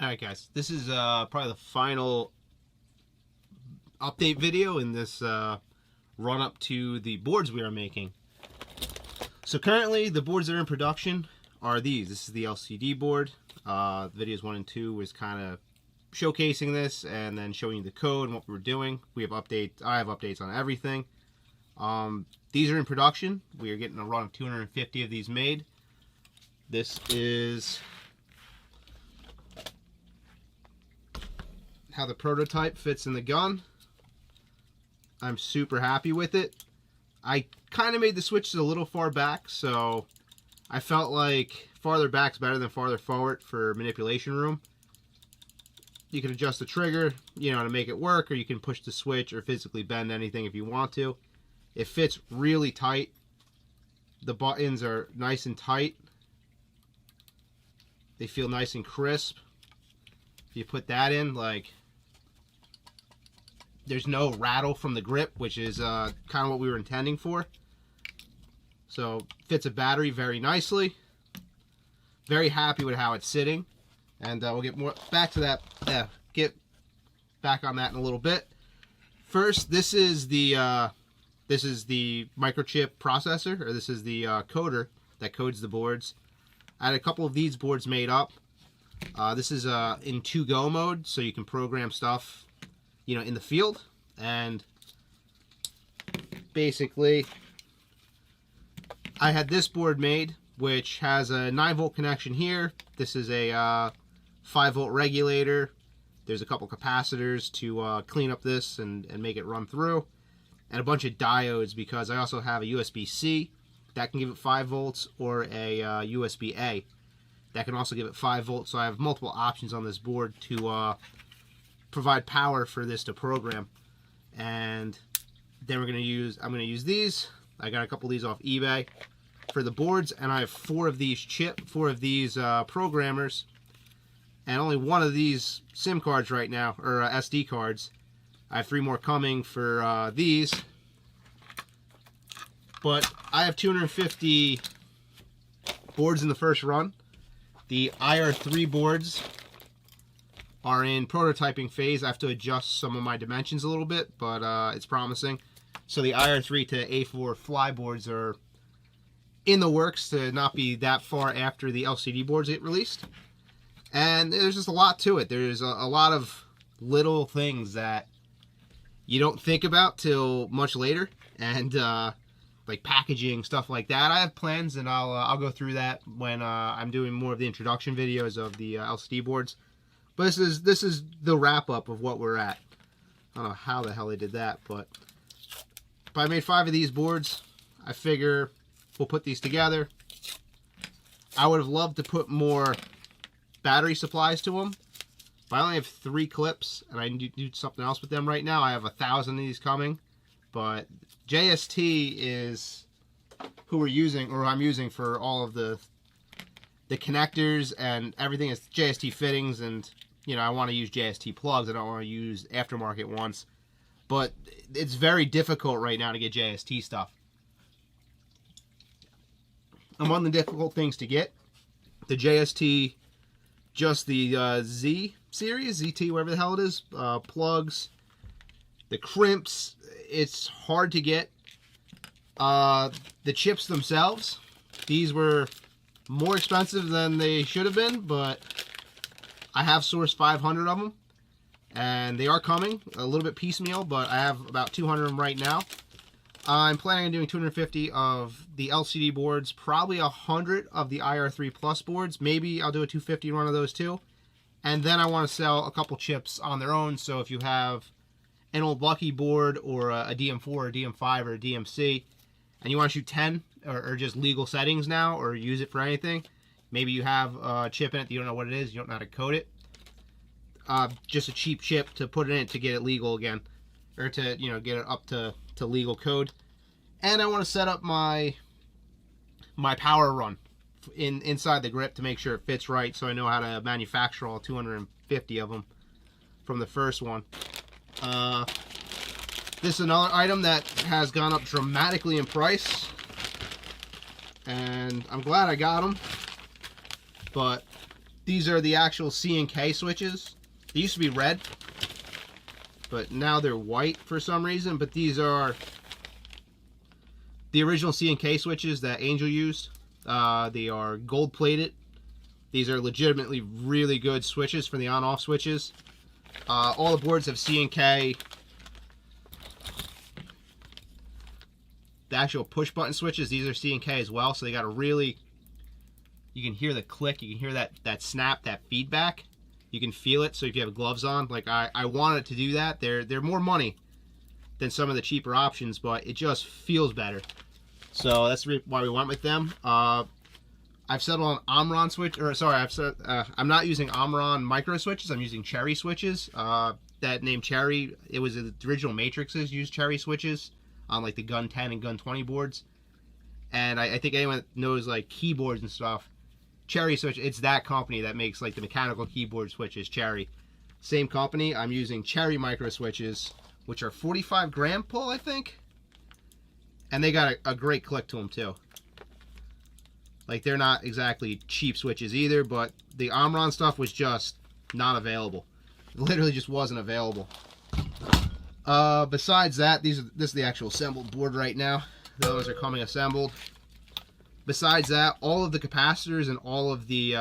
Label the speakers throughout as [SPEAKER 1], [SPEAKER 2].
[SPEAKER 1] Alright guys, this is probably the final update video in this run up to the boards we are making. So currently the boards that are in production are these. This is the LCD board. Videos 1 and 2 was kind of showcasing this and then showing you the code and what we were doing. We have updates. I have updates on everything. These are in production. We are getting a run of 250 of these made. This is how the prototype fits in the gun. I'm super happy with it. I kind of made the switches a little far back, so I felt like farther back's better than farther forward for manipulation room. You can adjust the trigger, to make it work, or you can push the switch or physically bend anything if you want to. It fits really tight. The buttons are nice and tight. They feel nice and crisp. If you put that in, there's no rattle from the grip, which is kind of what we were intending for. So fits a battery very nicely. Very happy with how it's sitting, and we'll get more back to that. Get back on that in a little bit. First, this is the Microchip Processor, or this is the coder that codes the boards. I had a couple of these boards made up. This is in to-go mode, so you can program stuff in the field. And basically I had this board made, which has a 9-volt connection here. This is a 5-volt regulator. There's a couple capacitors to clean up this and make it run through, and a bunch of diodes, because I also have a USB-C that can give it 5 volts, or a USB-A that can also give it 5 volts. So I have multiple options on this board to provide power for this to program. And then I'm going to use these. I got a couple of these off eBay for the boards, and I have 4 of these programmers, and only 1 of these SIM cards right now, or SD cards. I have 3 more coming for these, but I have 250 boards in the first run. The IR3 boards are in prototyping phase. I have to adjust some of my dimensions a little bit, but it's promising. So the IR3 to A4 fly boards are in the works to not be that far after the LCD boards get released. And there's just a lot to it. There's a lot of little things that you don't think about till much later, and like packaging, stuff like that. I have plans, and I'll go through that when I'm doing more of the introduction videos of the LCD boards. But this is the wrap up of what we're at. I don't know how the hell they did that, but if I made 5 of these boards, I figure we'll put these together. I would have loved to put more battery supplies to them, but I only have 3 clips, and I need to do something else with them right now. I have 1,000 of these coming, but JST is who we're using, or I'm using for all of the connectors and everything. Is JST fittings, and I want to use JST plugs. I don't want to use aftermarket ones, but it's very difficult right now to get JST stuff. Among the difficult things to get, the JST, just the Z series, ZT, whatever the hell it is, plugs, the crimps, it's hard to get. The chips themselves, these were more expensive than they should have been, but I have sourced 500 of them, and they are coming a little bit piecemeal, but I have about 200 of them right now. I'm planning on doing 250 of the LCD boards, probably 100 of the IR3 Plus boards. Maybe I'll do a 250 run of those too. And then I want to sell a couple chips on their own, so if you have an old Lucky board, or a DM4 or a DM5 or a DMC, and you want to shoot 10 or just legal settings now, or use it for anything, maybe you have a chip in it that you don't know what it is, you don't know how to code it, just a cheap chip to put it in to get it legal again, or to get it up to legal code. And I want to set up my power run inside the grip to make sure it fits right, so I know how to manufacture all 250 of them from the first one. This is another item that has gone up dramatically in price, and I'm glad I got them, but These are the actual Cnk switches. They used to be red, but now they're white for some reason. But these are the original Cnk switches that Angel used. They are gold plated. These are legitimately really good switches for the on-off switches. All the boards have Cnk. The actual push button switches, these are Cnk as well, so they got a really, you can hear the click, you can hear that snap, that feedback. You can feel it. So if you have gloves on, like I wanted to do that. They're more money than some of the cheaper options, but it just feels better. So that's why we went with them. I've settled on Omron switch, or sorry, I'm not using Omron micro switches. I'm using Cherry switches. That name Cherry, it was the original Matrixes used Cherry switches on like the Gun 10 and Gun 20 boards. And I think anyone that knows like keyboards and stuff, Cherry switch, it's that company that makes like the mechanical keyboard switches, Cherry. Same company. I'm using Cherry micro switches, which are 45 gram pull, I think. And they got a great click to them too. Like, they're not exactly cheap switches either, but the Omron stuff was just not available. It literally just wasn't available. Besides that, this is the actual assembled board right now. Those are coming assembled. Besides that, all of the capacitors and all of the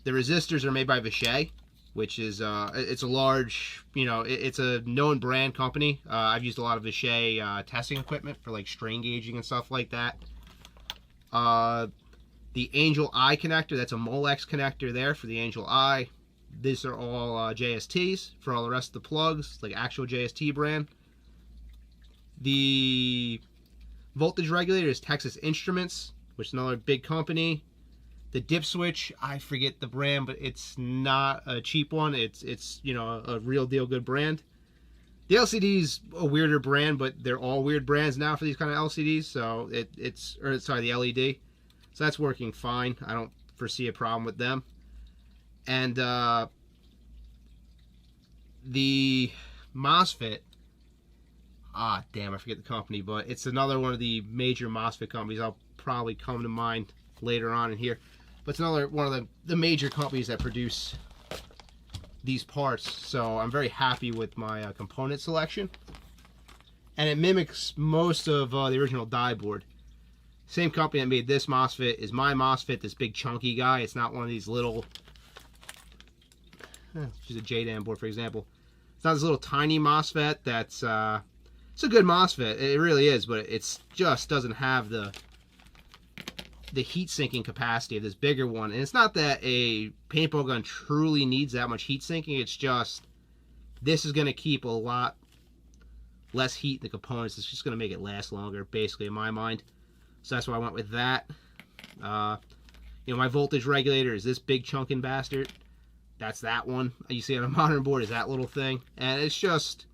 [SPEAKER 1] resistors are made by Vishay, which is it's a large, it's a known brand company. I've used a lot of Vishay testing equipment for like strain gauging and stuff like that. The Angel Eye connector, that's a Molex connector there for the Angel Eye. These are all JSTs for all the rest of the plugs, like actual JST brand. The voltage regulator is Texas Instruments, which is another big company. The dip switch, I forget the brand, but it's not a cheap one. It's a real deal good brand. The LCD's a weirder brand, but they're all weird brands now for these kind of LCDs. So the LED. So that's working fine. I don't foresee a problem with them. And the MOSFET, damn, I forget the company, but it's another one of the major MOSFET companies. I'll probably come to mind later on in here. But it's another one of the major companies that produce these parts. So I'm very happy with my component selection. And it mimics most of the original die board. Same company that made this MOSFET is my MOSFET, this big chunky guy. It's not one of these little, just a JDAM board, for example. It's not this little tiny MOSFET that's, it's a good MOSFET. It really is, but it just doesn't have the heat sinking capacity of this bigger one. And it's not that a paintball gun truly needs that much heat sinking. It's just, this is going to keep a lot less heat in the components. It's just going to make it last longer, basically, in my mind. So that's why I went with that. My voltage regulator is this big chunking bastard. That's that one. You see on a modern board is that little thing. And it's just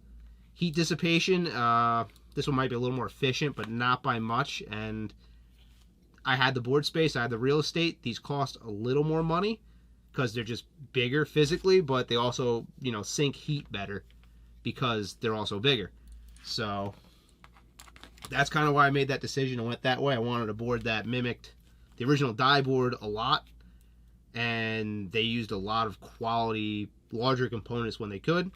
[SPEAKER 1] heat dissipation. This one might be a little more efficient, but not by much. And I had the board space. I had the real estate. These cost a little more money because they're just bigger physically, but they also, sink heat better because they're also bigger. So that's kind of why I made that decision and went that way. I wanted a board that mimicked the original die board a lot, and they used a lot of quality, larger components when they could.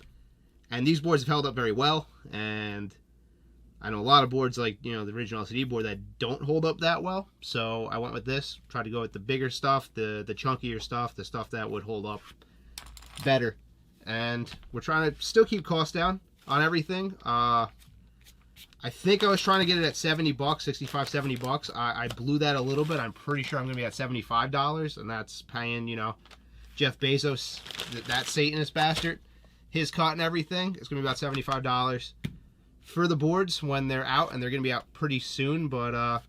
[SPEAKER 1] And these boards have held up very well, and I know a lot of boards like, the original LCD board that don't hold up that well. So I went with this, tried to go with the bigger stuff, the chunkier stuff, the stuff that would hold up better. And we're trying to still keep costs down on everything. I think I was trying to get it at 70 bucks, 65, 70 bucks. I blew that a little bit. I'm pretty sure I'm going to be at $75, and that's paying, Jeff Bezos, that Satanist bastard, his cut and everything. It's going to be about $75 for the boards when they're out, and they're going to be out pretty soon. But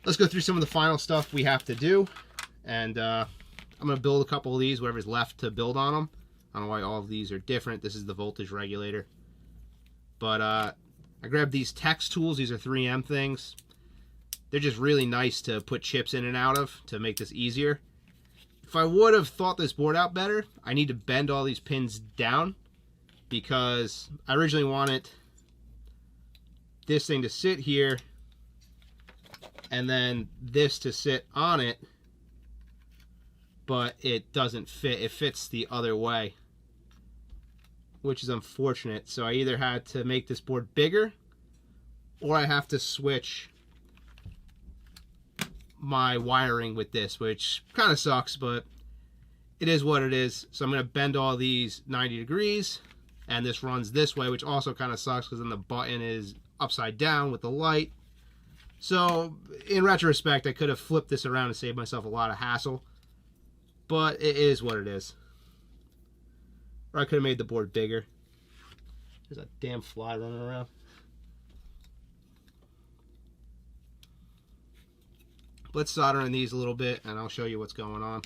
[SPEAKER 1] let's go through some of the final stuff we have to do. And I'm going to build a couple of these, whatever's left to build on them. I don't know why all of these are different. This is the voltage regulator. But I grabbed these Tex tools. These are 3M things. They're just really nice to put chips in and out of to make this easier. If I would have thought this board out better, I need to bend all these pins down because I originally wanted this thing to sit here and then this to sit on it. but it doesn't fit. It fits the other way, which is unfortunate. So I either had to make this board bigger, or I have to switch my wiring with this, which kind of sucks, but it is what it is. So I'm going to bend all these 90 degrees, and this runs this way, which also kind of sucks because then the button is upside down with the light. So in retrospect, I could have flipped this around and saved myself a lot of hassle, but it is what it is. Or I could have made the board bigger. There's a damn fly running around. Let's solder in these a little bit, and I'll show you what's going on.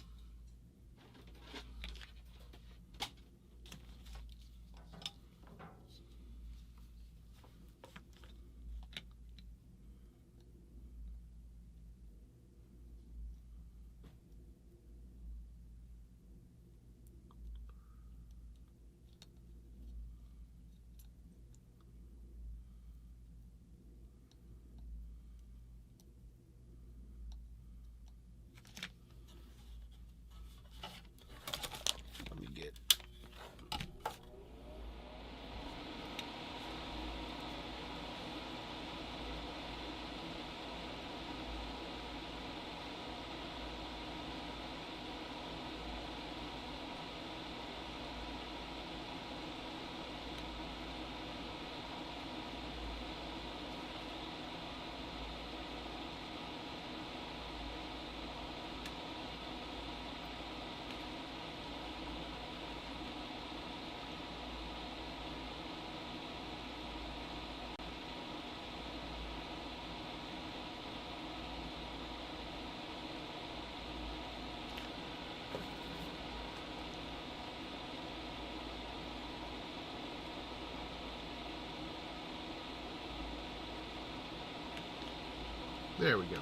[SPEAKER 1] There we go.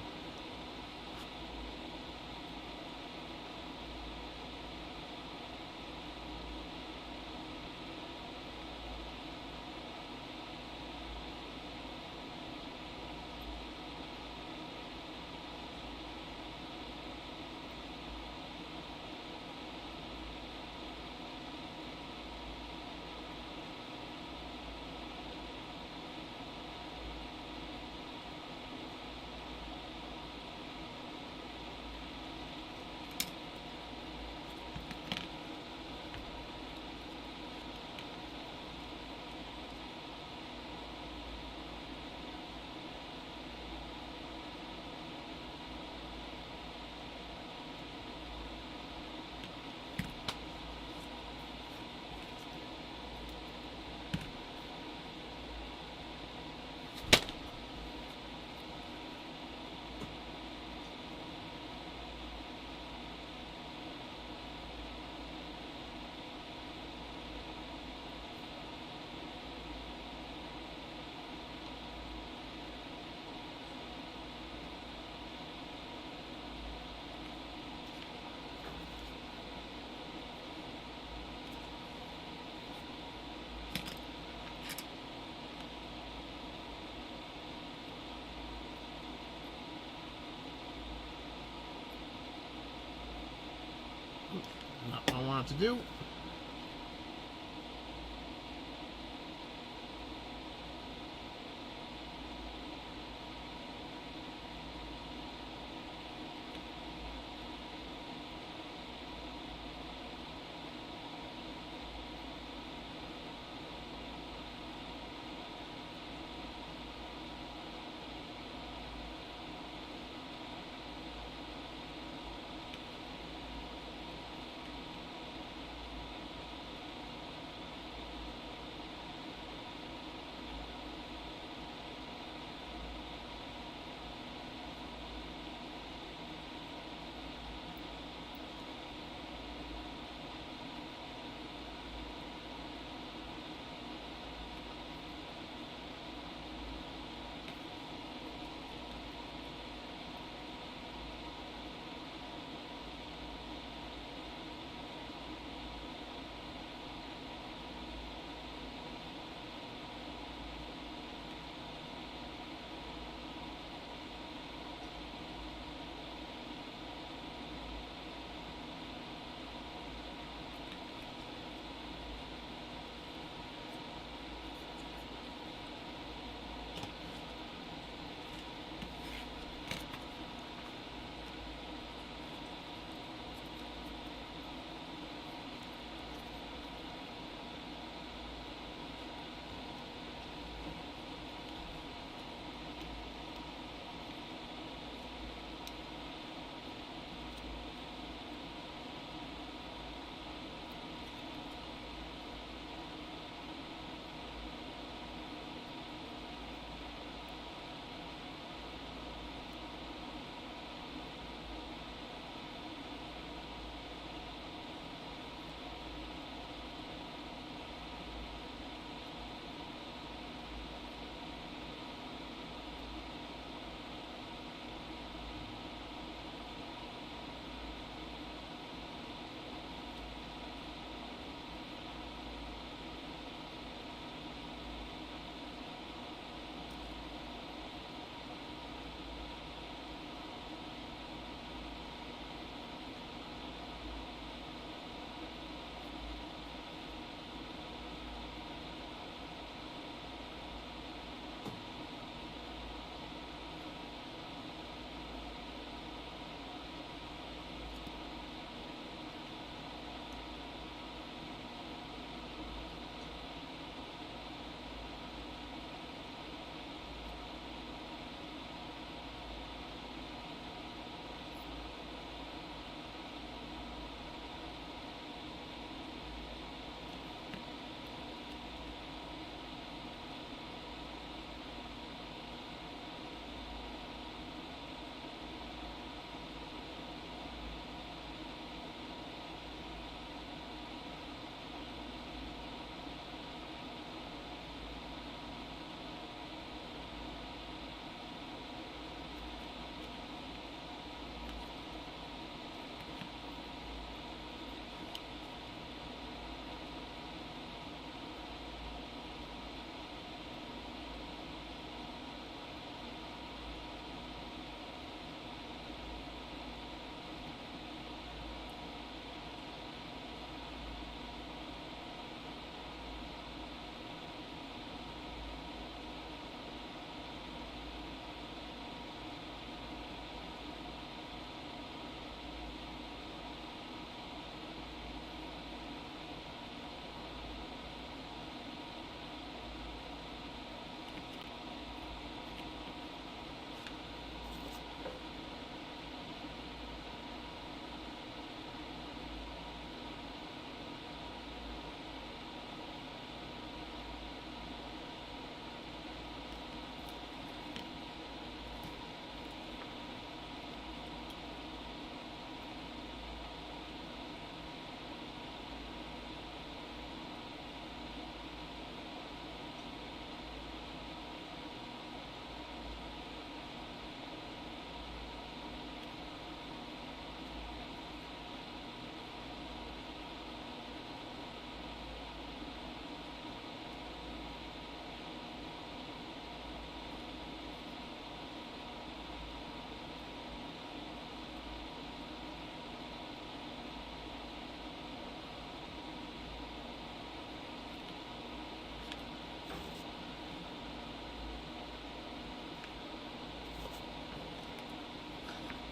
[SPEAKER 1] Not what I want it to do.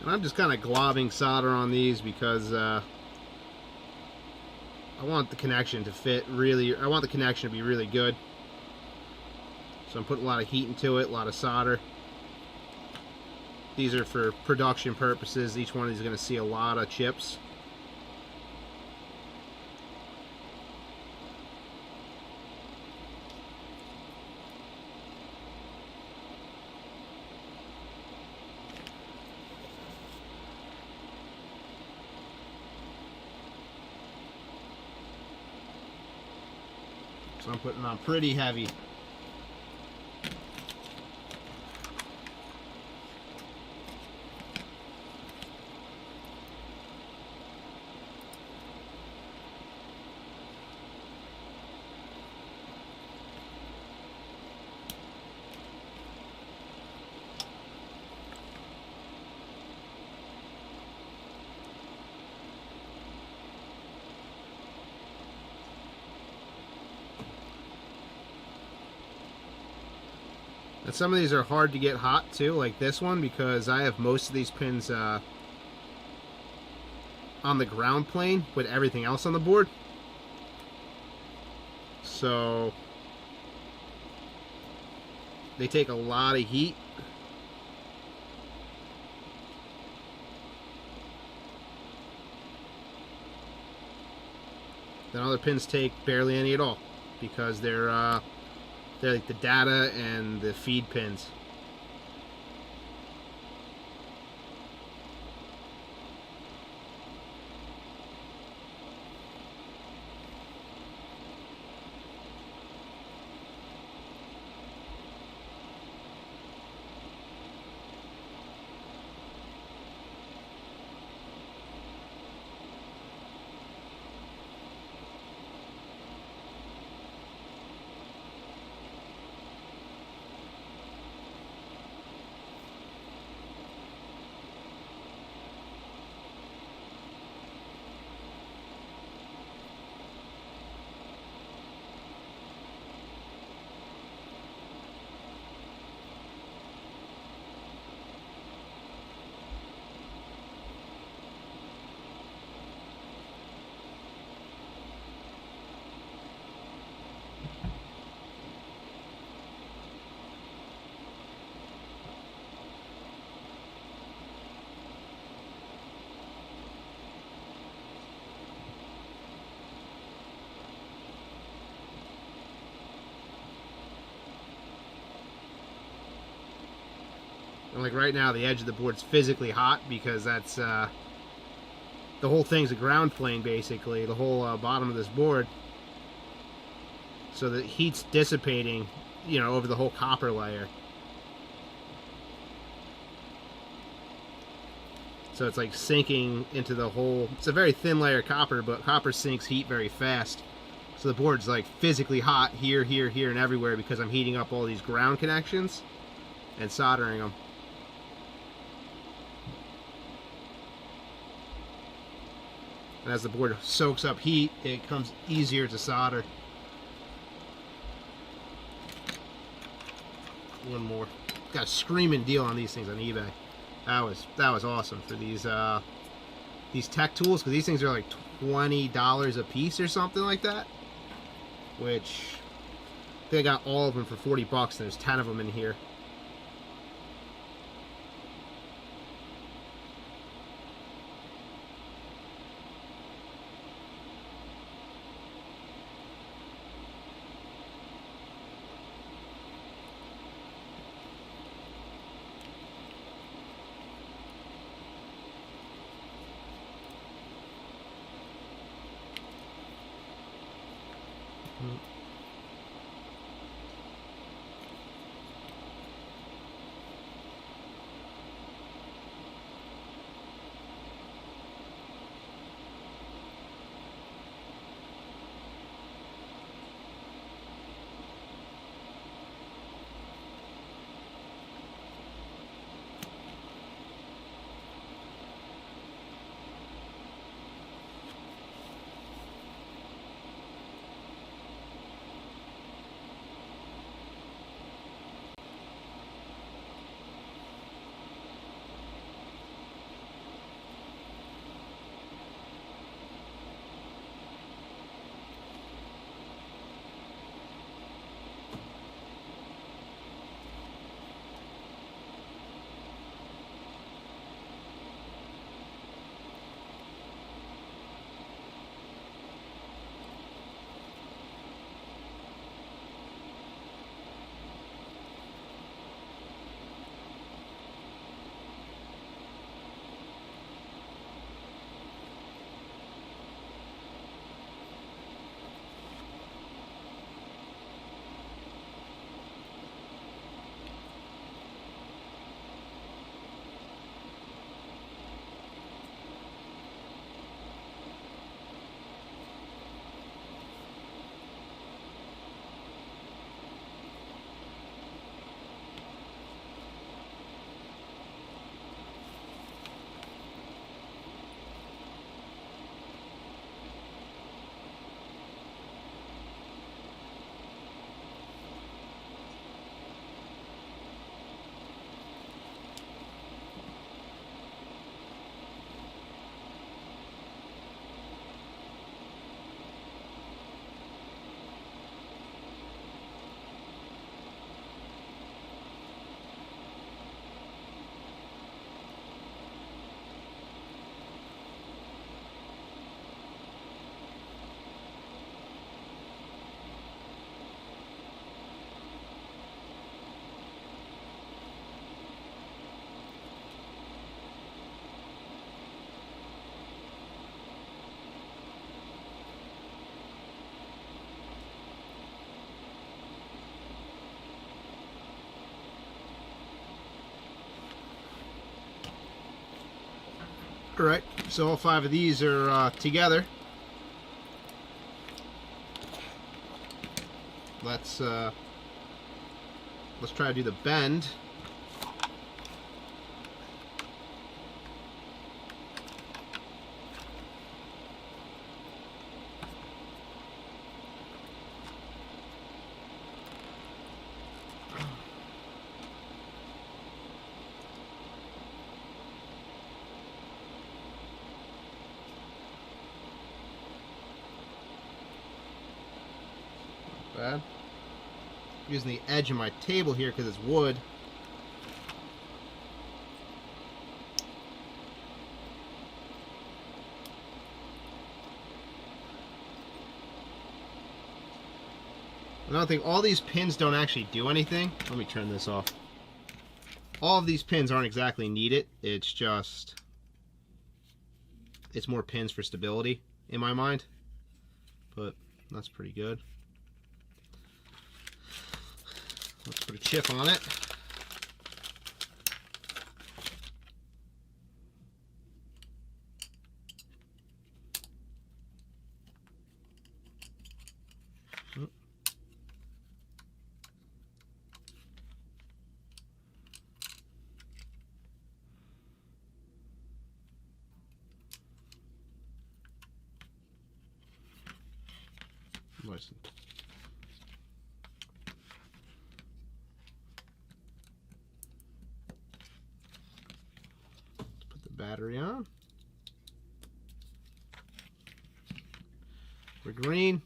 [SPEAKER 1] And I'm just kind of globbing solder on these because I want the connection to fit really, I want the connection to be really good. So I'm putting a lot of heat into it, a lot of solder. These are for production purposes. Each one of these is going to see a lot of chips. So I'm putting on pretty heavy. And some of these are hard to get hot too, like this one, because I have most of these pins on the ground plane with everything else on the board. So they take a lot of heat. Then other pins take barely any at all because they're like the data and the feed pins. And like right now, the edge of the board's physically hot because that's the whole thing's a ground plane basically, the whole bottom of this board. So the heat's dissipating, you know, over the whole copper layer. So it's like sinking into the whole, it's a very thin layer of copper, but copper sinks heat very fast. So the board's like physically hot here, here, here, and everywhere because I'm heating up all these ground connections and soldering them. And as the board soaks up heat, it becomes easier to solder. One more. Got a screaming deal on these things on eBay. That was awesome for these tech tools, because these things are like $20 a piece or something like that. Which I think I got all of them for 40 bucks, and there's 10 of them in here. Alright, so all 5 of these are together. Let's try to do the bend. Bad. I'm using the edge of my table here because it's wood. Another thing, all these pins don't actually do anything. Let me turn this off. All of these pins aren't exactly needed. It's just, it's more pins for stability in my mind. But that's pretty good. Let's put a chip on it. Listen. Battery on. We're green,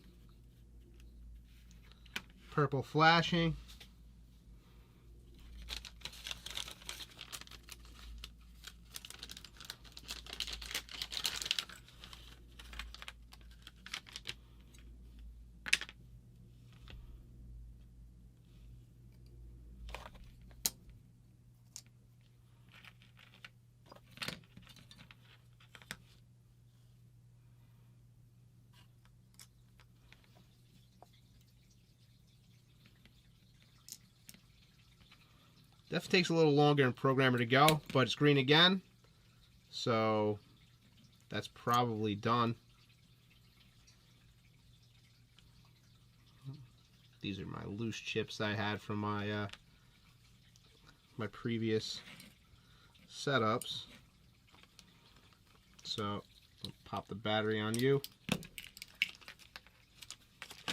[SPEAKER 1] purple flashing. Definitely takes a little longer in Programmer to go, but it's green again, so that's probably done. These are my loose chips that I had from my my previous setups. So I'll pop the battery on you.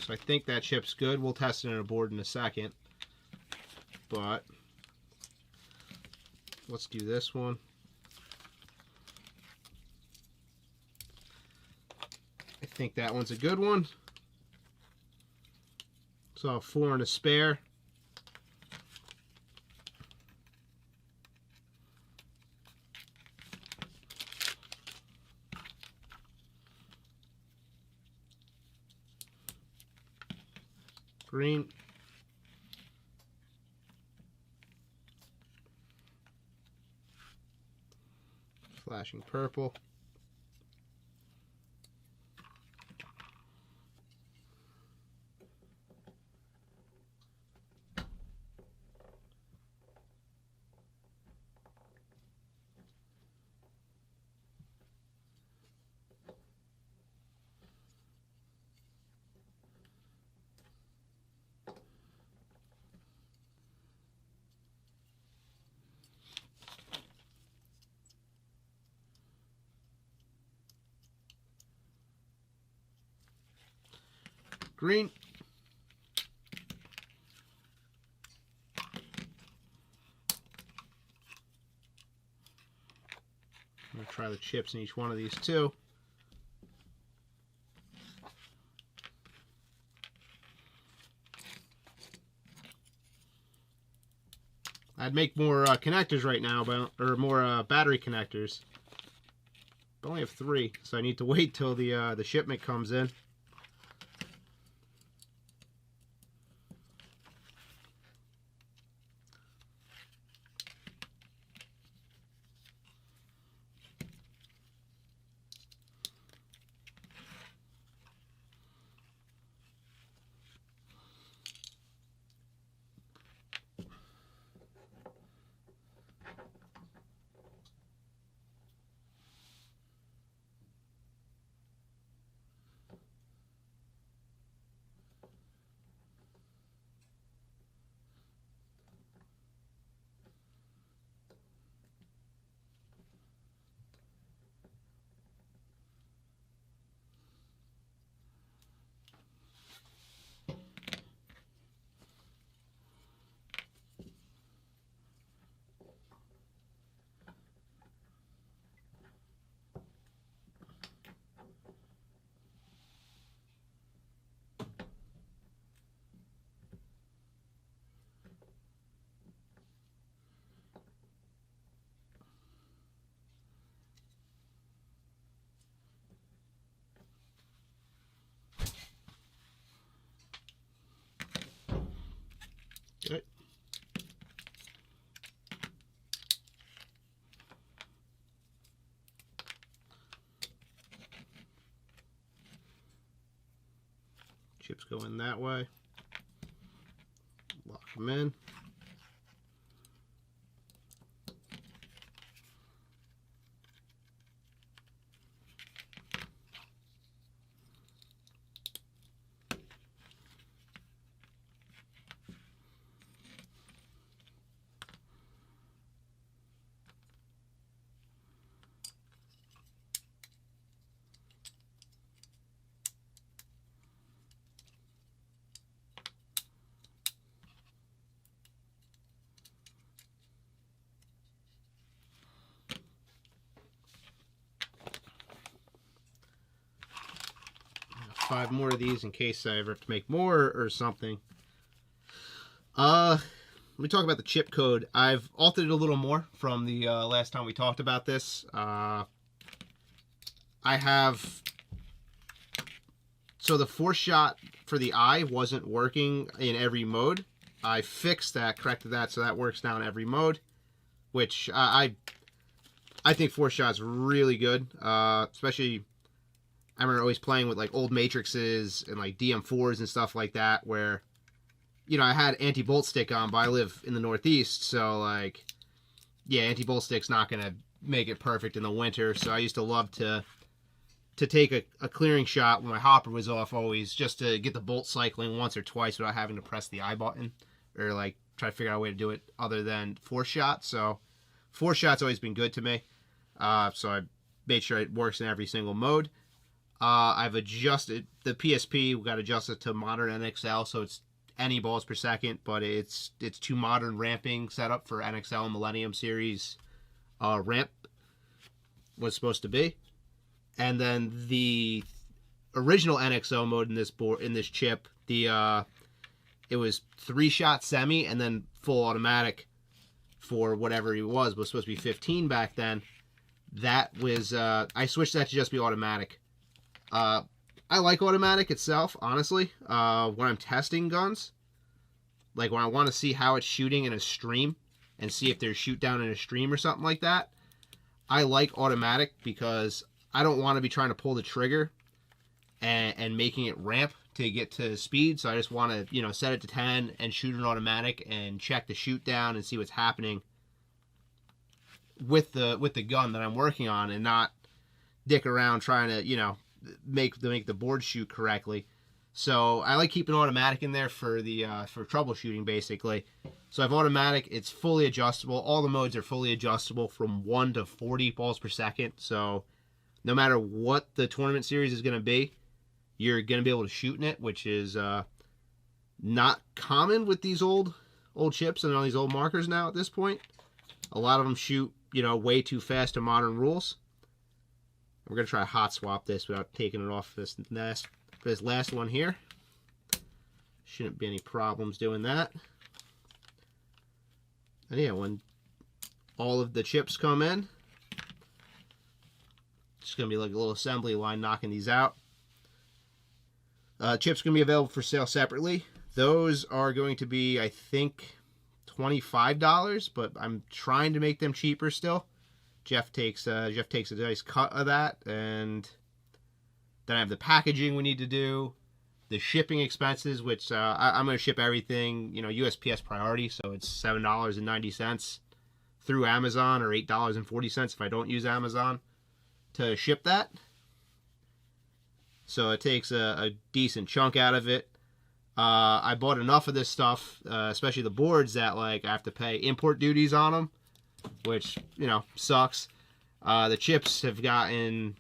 [SPEAKER 1] So I think that chip's good. We'll test it in a board in a second, but let's do this one. I think that one's a good one. So I'll have 4 and a spare. Green. Flashing purple. Green. I'm going to try the chips in each one of these too. I'd make more connectors right now, or more battery connectors. But I only have 3, so I need to wait till the shipment comes in. Chips go in that way. Lock them in. Five more of these in case I ever have to make more or something. Let me talk about the chip code. I've altered it a little more from the last time we talked about this. I have... So the force shot for the eye wasn't working in every mode. I fixed that, corrected that, so that works now in every mode. Which I think force shot's really good. Especially... I remember always playing with like old matrices and like DM4s and stuff like that where, you know, I had anti-bolt stick on, but I live in the Northeast, so like, yeah, anti-bolt stick's not going to make it perfect in the winter, so I used to love to take a clearing shot when my hopper was off always, just to get the bolt cycling once or twice without having to press the I button or like try to figure out a way to do it other than force shot. So force shot's always been good to me. So I made sure it works in every single mode. I've adjusted the PSP. We got adjusted to modern NXL, so it's any balls per second, but it's to modern ramping setup for NXL and Millennium Series ramp was supposed to be. And then the original NXO mode in this board, in this chip, it was 3-shot semi and then full automatic for whatever it was supposed to be 15 back then. That was I switched that to just be automatic. I like automatic itself, honestly. When I'm testing guns, like when I want to see how it's shooting in a stream and see if there's shoot down in a stream or something like that, I like automatic because I don't want to be trying to pull the trigger and making it ramp to get to speed. So I just want to, you know, set it to 10 and shoot an automatic and check the shoot down and see what's happening with the gun that I'm working on, and not dick around trying to, you know, make the board shoot correctly. So I like keeping automatic in there for the for troubleshooting basically. So I have automatic. It's fully adjustable. All the modes are fully adjustable from 1 to 40 balls per second. So no matter what the tournament series is going to be, you're going to be able to shoot in it, which is not common with these old chips and all these old markers now at this point. A lot of them shoot, you know, way too fast to modern rules. We're going to try to hot swap this without taking it off this last one here. Shouldn't be any problems doing that. And yeah, when all of the chips come in, it's going to be like a little assembly line knocking these out. Chips going to be available for sale separately. Those are going to be, I think, $25, but I'm trying to make them cheaper still. Jeff takes a nice cut of that, and then I have the packaging we need to do, the shipping expenses, which I'm going to ship everything, you know, USPS priority, so it's $7.90 through Amazon, or $8.40 if I don't use Amazon to ship that. So it takes a decent chunk out of it. I bought enough of this stuff, especially the boards, that like I have to pay import duties on them, which, you know, sucks. The chips have gotten,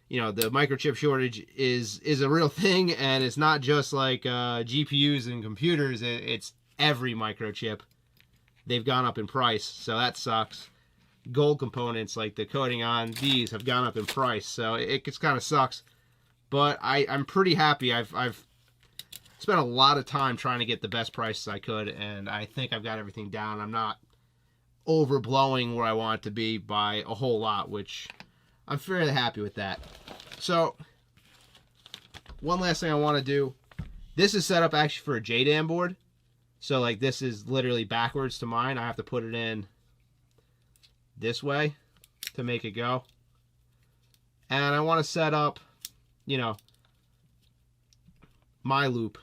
[SPEAKER 1] you know, the microchip shortage is a real thing, and it's not just like GPUs and computers. It's every microchip. They've gone up in price, so that sucks. Gold components, like the coating on these, have gone up in price, so it just kind of sucks. But I'm pretty happy. I've spent a lot of time trying to get the best prices I could, and I think I've got everything down. I'm not overblowing where I want it to be by a whole lot, which I'm fairly happy with that. So, one last thing I want to do. This is set up actually for a JDAM board. So, like, this is literally backwards to mine. I have to put it in this way to make it go. And I want to set up, you know, my loop.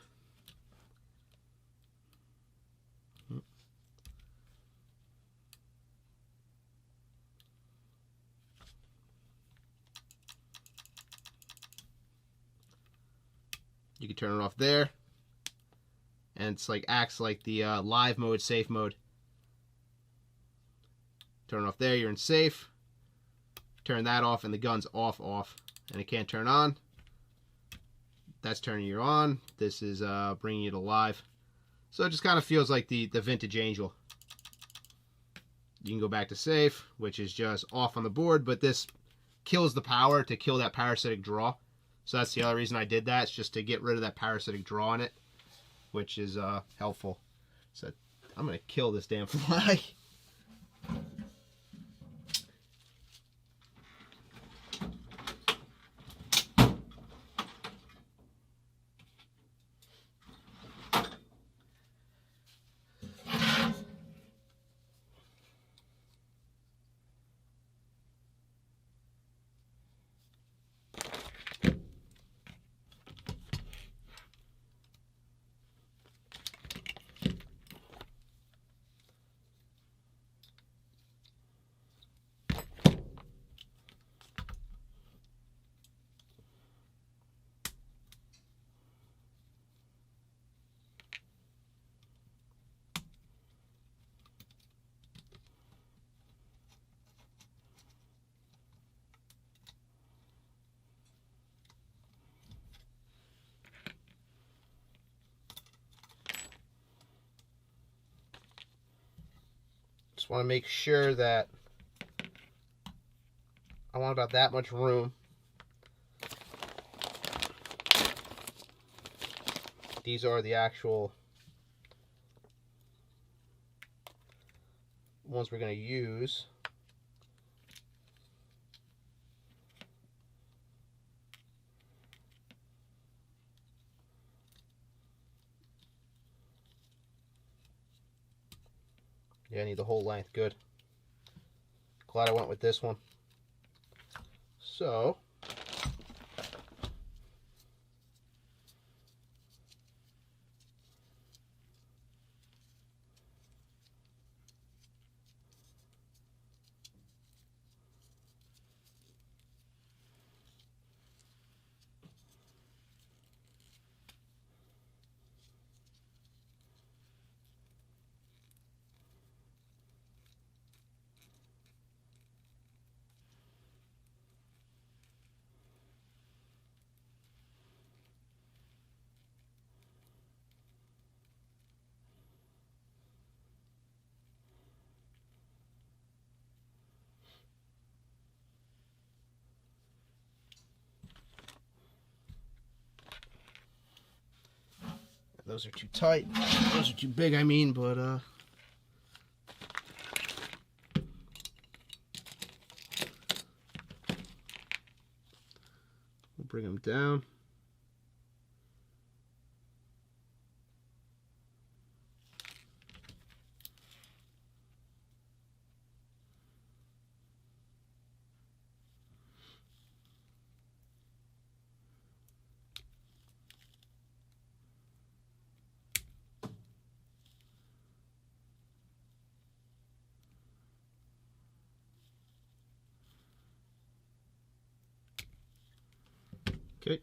[SPEAKER 1] You can turn it off there, and it's like acts like the live mode, safe mode. Turn it off there, you're in safe. Turn that off, and the gun's off, and it can't turn on. That's turning you on. This is bringing you to live. So it just kind of feels like the vintage Angel. You can go back to safe, which is just off on the board, but this kills the power to kill that parasitic draw. So that's the other reason I did that. It's just to get rid of that parasitic draw in it, which is helpful. So I'm going to kill this damn fly. Just want to make sure that I want about that much room. These are the actual ones we're going to use. Yeah, I need the whole length. Good. Glad I went with this one. So, those are too tight. Those are too big, I mean, but we'll bring them down. Okay.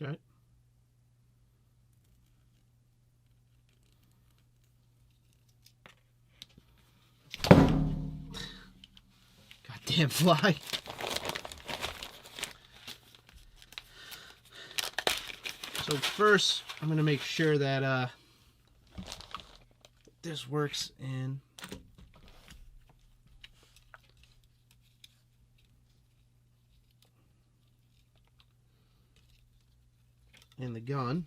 [SPEAKER 1] Okay. Goddamn fly. So first, I'm going to make sure that this works in the gun.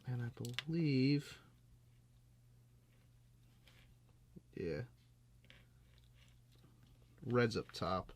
[SPEAKER 1] And I believe, yeah, red's up top.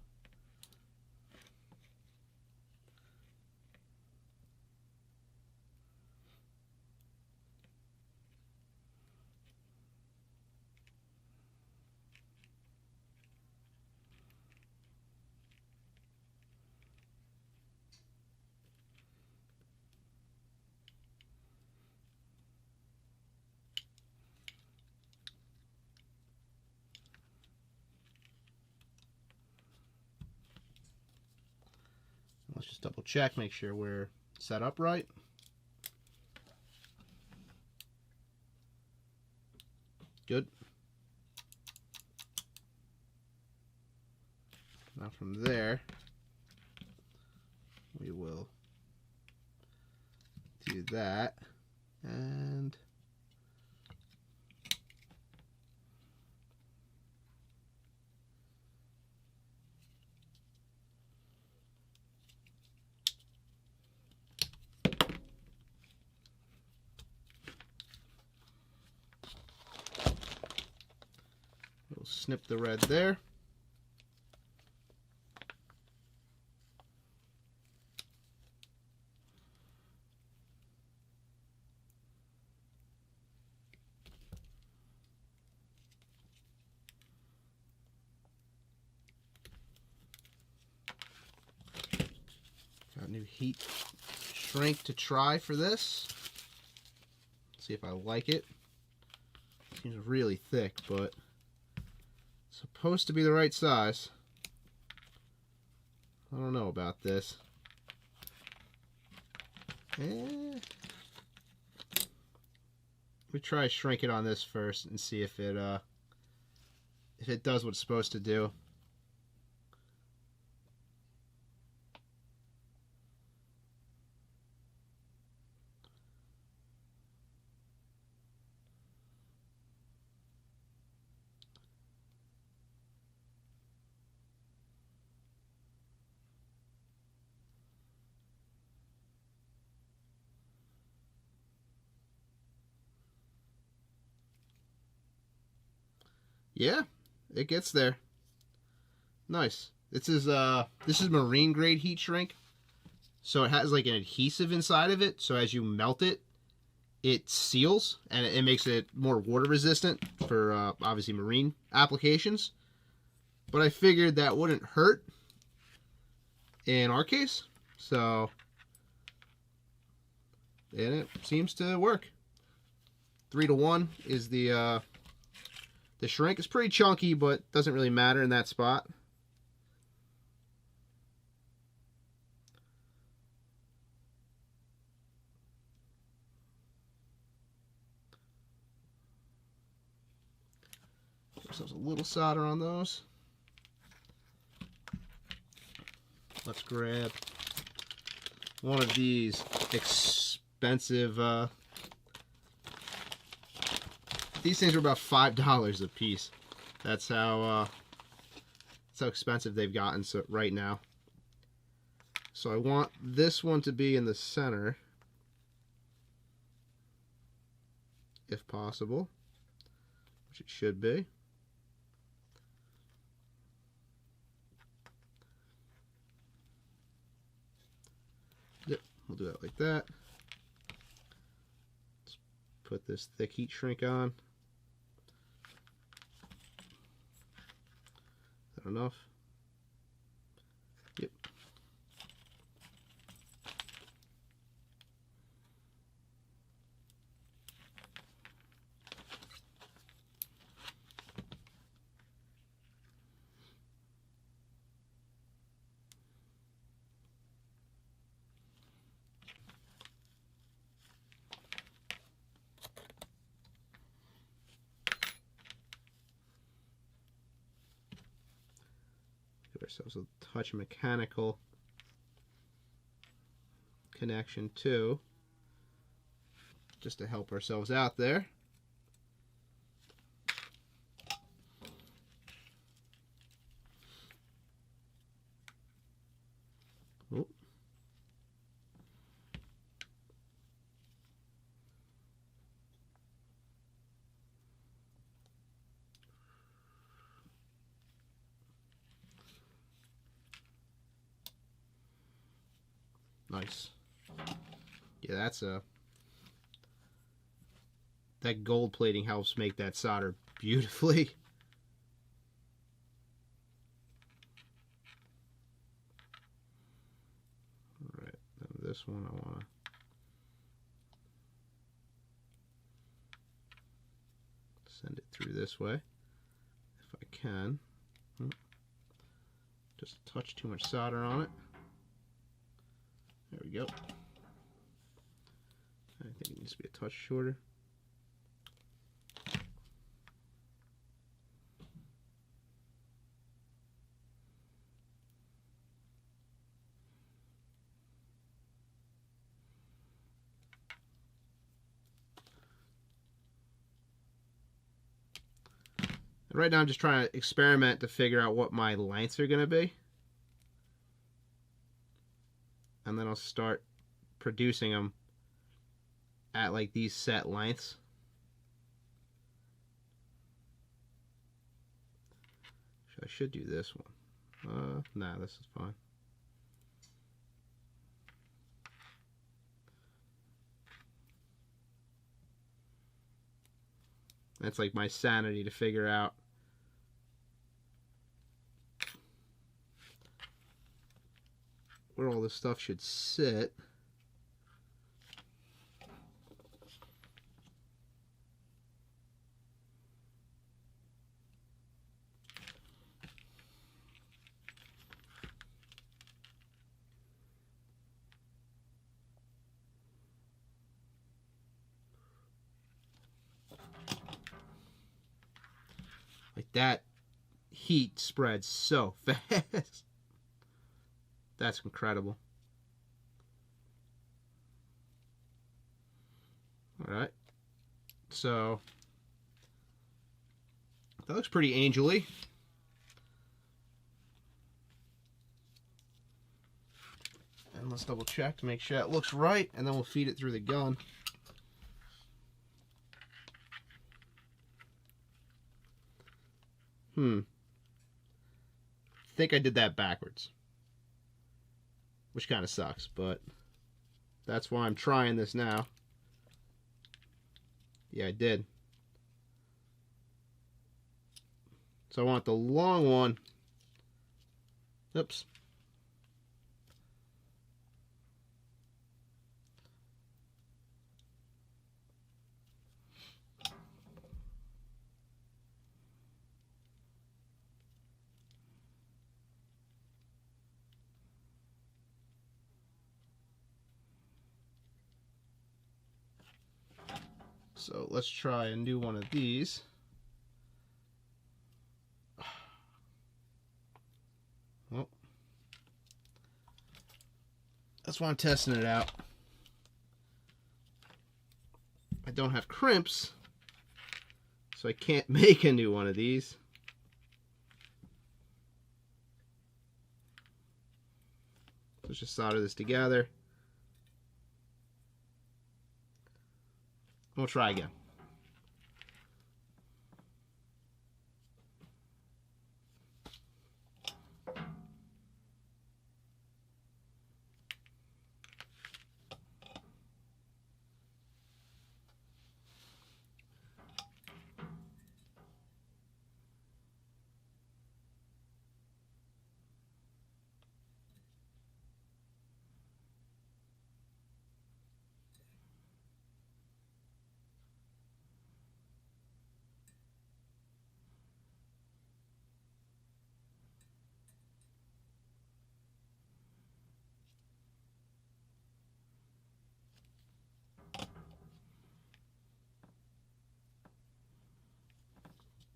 [SPEAKER 1] Let's just double check, make sure we're set up right. Good. Now from there, we will do that, and we'll snip the red there. Got a new heat shrink to try for this. See if I like it. Seems really thick, but it's supposed to be the right size. I don't know about this. We try shrink it on this first and see if it does what it's supposed to do. Yeah, it gets there. Nice. This is marine grade heat shrink. So it has like an adhesive inside of it. So as you melt it, it seals and it makes it more water resistant for obviously marine applications. But I figured that wouldn't hurt in our case. So, and it seems to work. 3-to-1 is the shrink. Is pretty chunky, but doesn't really matter in that spot. There's a little solder on those. Let's grab one of these expensive. These things are about $5 a piece. That's how expensive they've gotten right now. So I want this one to be in the center, if possible, which it should be. Yep, we'll do that like that. Let's put this thick heat shrink on. Is that enough? Yep. ourselves a touch mechanical connection too, just to help ourselves out there. Oh. Nice. Yeah, that gold plating helps make that solder beautifully. All right, now this one I want to send it through this way if I can. Just a touch too much solder on it. There we go. I think it needs to be a touch shorter. And right now I'm just trying to experiment to figure out what my lengths are going to be. And then I'll start producing them at like these set lengths. I should do this one. Nah, this is fine. That's like my sanity to figure out where all this stuff should sit. Like that heat spreads so fast. That's incredible. All right. So that looks pretty angel-y. And let's double check to make sure it looks right, and then we'll feed it through the gun. I think I did that backwards, which kind of sucks, but that's why I'm trying this now. Yeah, I did. So I want the long one. Oops. So let's try and do one of these. Well, that's why I'm testing it out. I don't have crimps, so I can't make a new one of these. Let's just solder this together. We'll try again.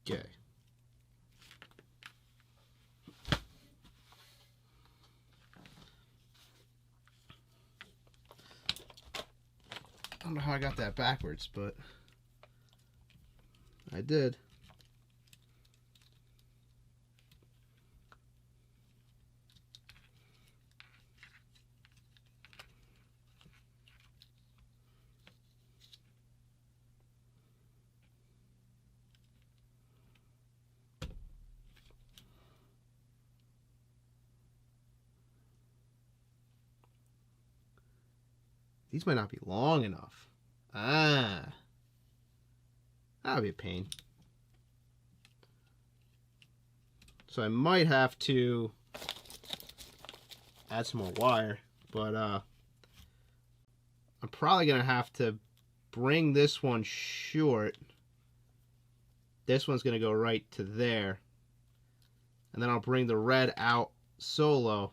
[SPEAKER 1] Okay. I don't know how I got that backwards, but I did. These might not be long enough. Ah. That would be a pain. So I might have to add some more wire, but I'm probably going to have to bring this one short. This one's going to go right to there. And then I'll bring the red out solo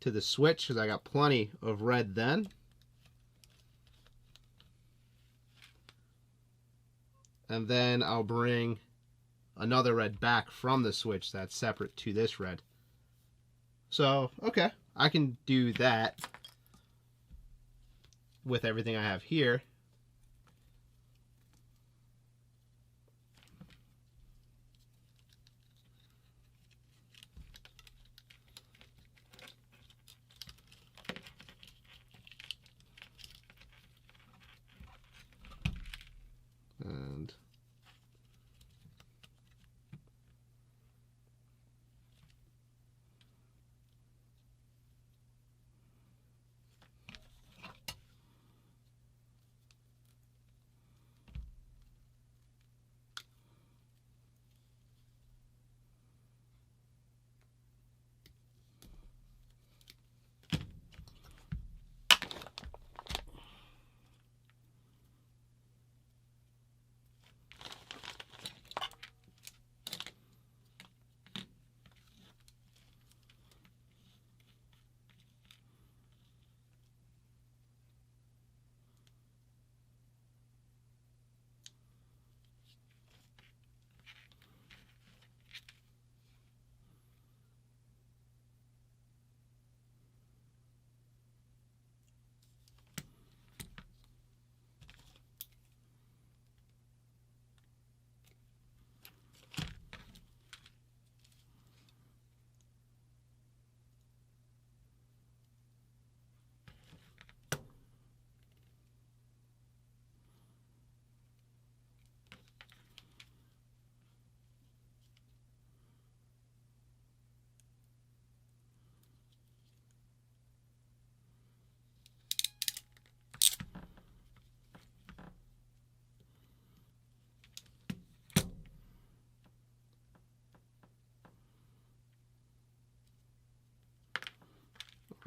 [SPEAKER 1] to the switch because I got plenty of red then. And then I'll bring another red back from the switch that's separate to this red. So, okay, I can do that with everything I have here. And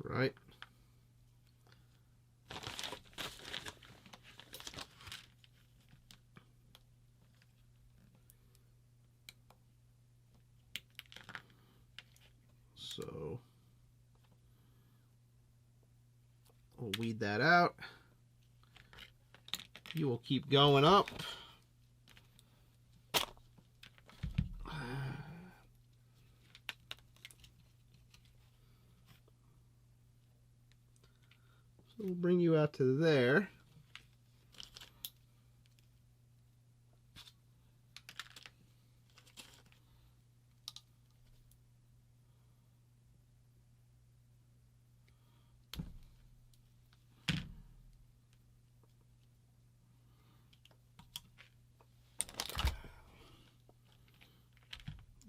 [SPEAKER 1] right. So we'll weed that out. You will keep going up. So we'll bring you out to there.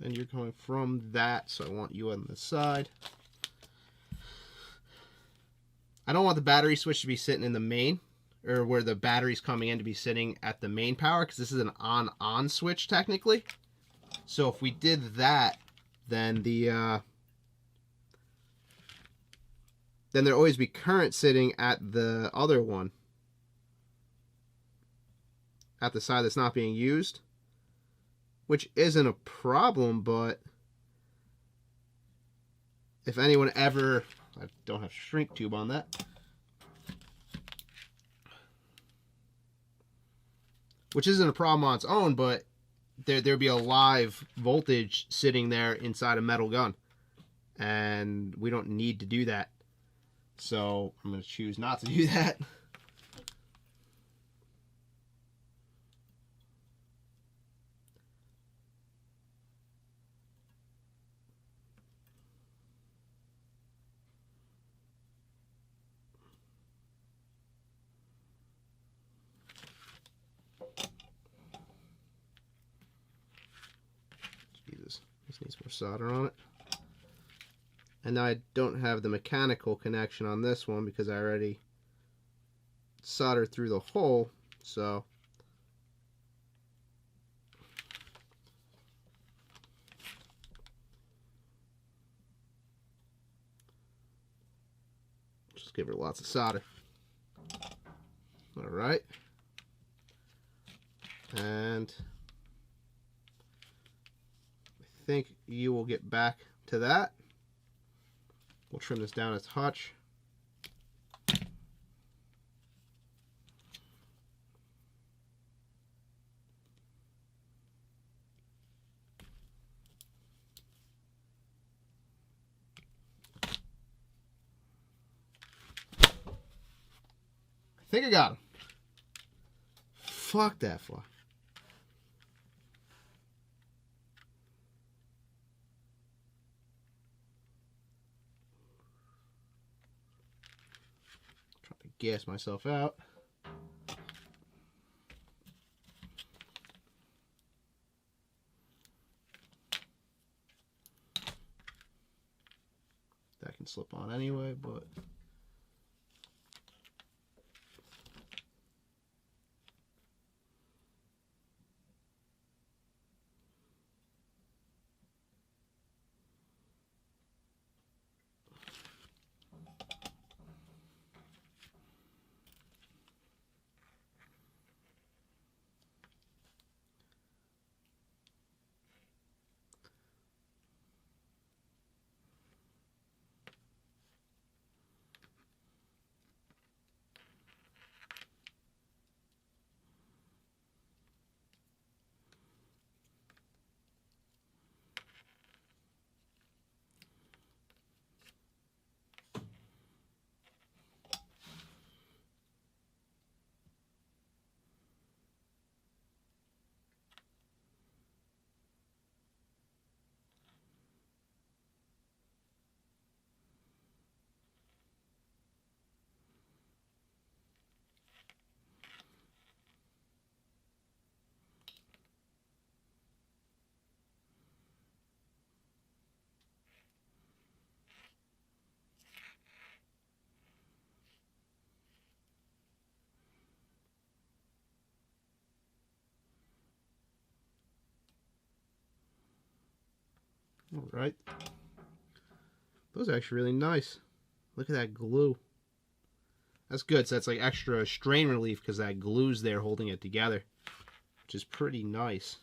[SPEAKER 1] And you're going from that, so I want you on the side. I don't want the battery switch to be sitting in the main, or where the battery's coming in to be sitting at the main power, because this is an on-on switch technically. So if we did that, then there'd always be current sitting at the other one, at the side that's not being used, which isn't a problem, but if anyone ever, I don't have shrink tube on that, which isn't a problem on its own, but there'd be a live voltage sitting there inside a metal gun, and we don't need to do that. So I'm going to choose not to do that. solder on it. And now I don't have the mechanical connection on this one because I already soldered through the hole, so just give her lots of solder. All right, and I think you will get back to that. We'll trim this down a touch. I think I got him. Fuck that fly. Trying to gas myself out. That can slip on anyway, but all right. Those are actually really nice. Look at that glue. That's good. So that's like extra strain relief because that glue's there holding it together, which is pretty nice.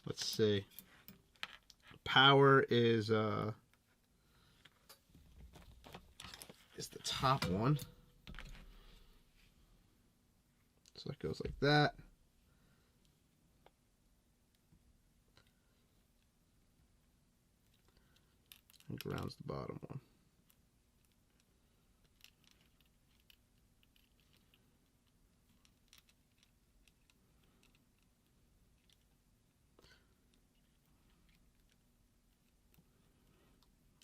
[SPEAKER 1] Let's see. Power is the top one. So that goes like that. And ground's the bottom one.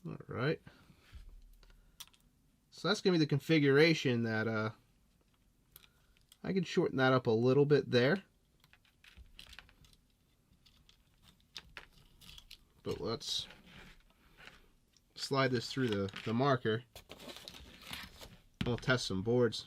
[SPEAKER 1] All right. So that's going to be the configuration that I can shorten that up a little bit there. But let's slide this through the marker. We'll test some boards.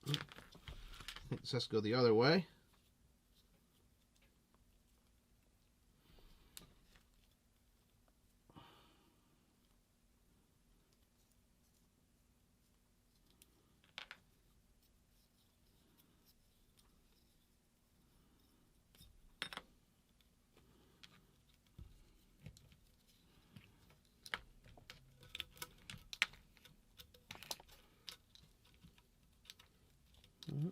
[SPEAKER 1] I think this has to go the other way. Mm-hmm.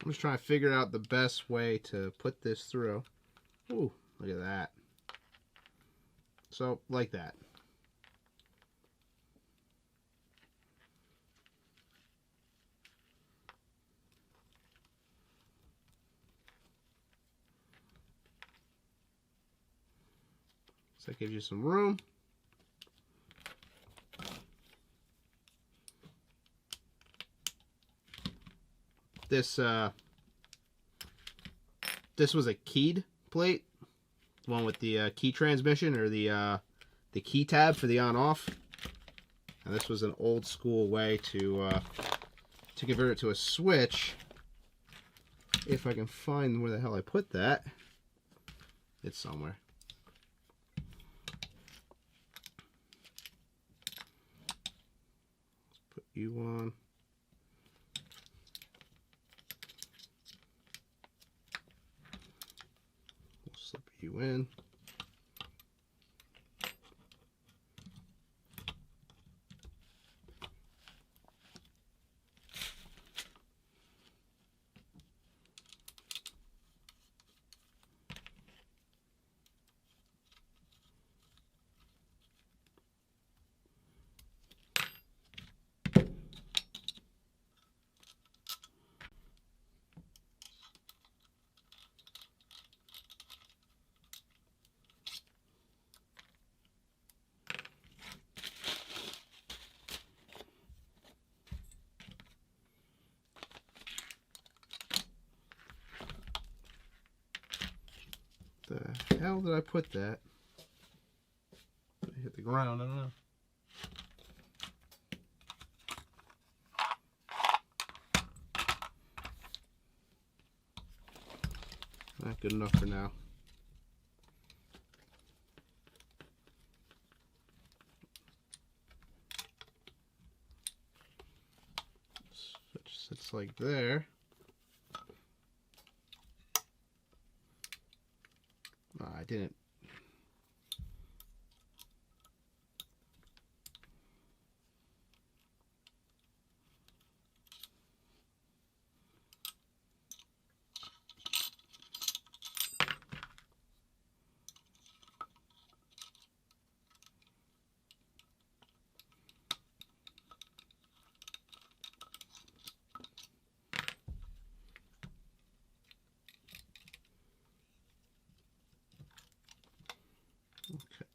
[SPEAKER 1] I'm just trying to figure out the best way to put this through. Ooh, look at that. So, like that. So that gives you some room. This was a keyed plate, the one with the key transmission, or the key tab for the on-off. And this was an old school way to convert it to a switch. If I can find where the hell I put that, it's somewhere. Let's put you on. Slip you in. The hell did I put that? I hit the ground, I don't know. Not good enough for now. Switch sits like there. Oh, I didn't. Okay.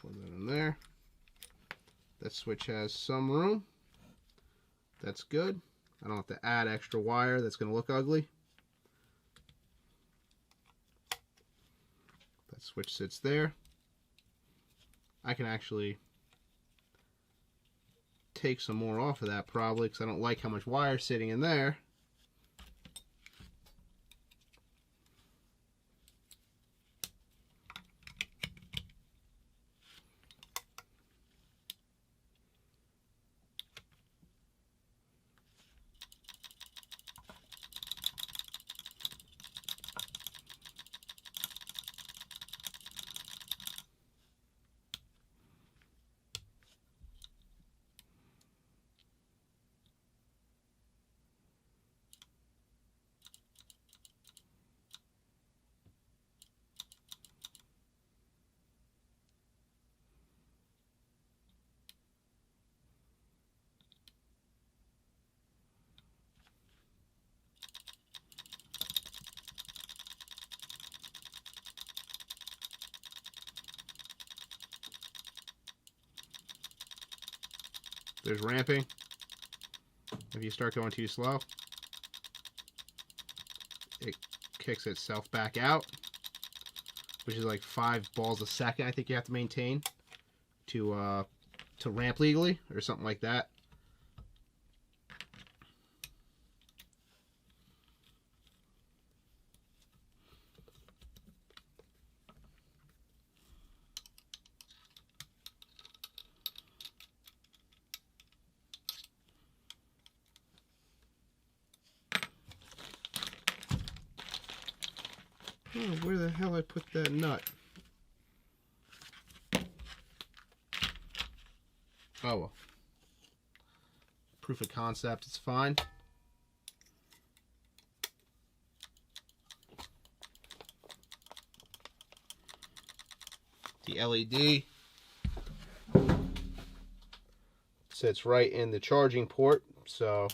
[SPEAKER 1] Put that in there. That switch has some room. That's good. I don't have to add extra wire that's going to look ugly. That switch sits there. I can actually take some more off of that probably because I don't like how much wire is sitting in there. There's ramping. If you start going too slow, it kicks itself back out, which is like 5 balls a second I think you have to maintain to ramp legally or something like that. Oh, where the hell I put that nut? Oh well. Proof of concept, it's fine. The LED sits right in the charging port, so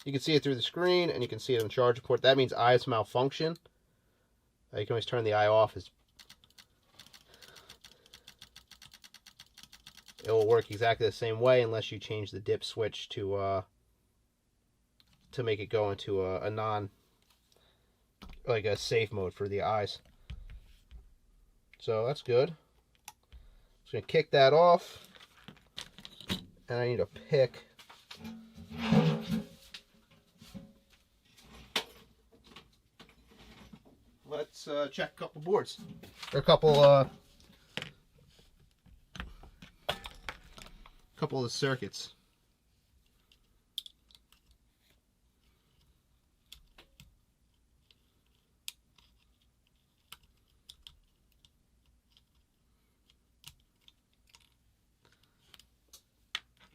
[SPEAKER 1] you can see it through the screen and you can see it on the charging port. That means eyes malfunction. You can always turn the eye off. It will work exactly the same way unless you change the dip switch to make it go into a non, like a safe mode for the eyes. So that's good. Just gonna kick that off, and I need a pick. Let's check a couple boards, or a couple of the circuits.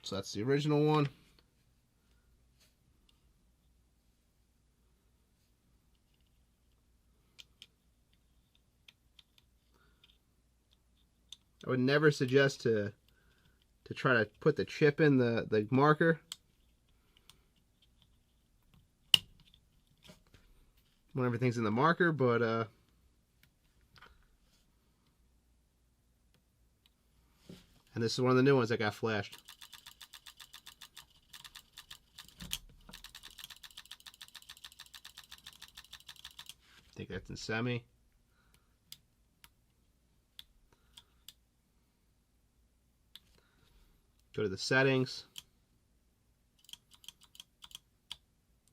[SPEAKER 1] So that's the original one. I would never suggest to try to put the chip in the marker when everything's in the marker, but and this is one of the new ones that got flashed. I think that's in semi. Go to the settings,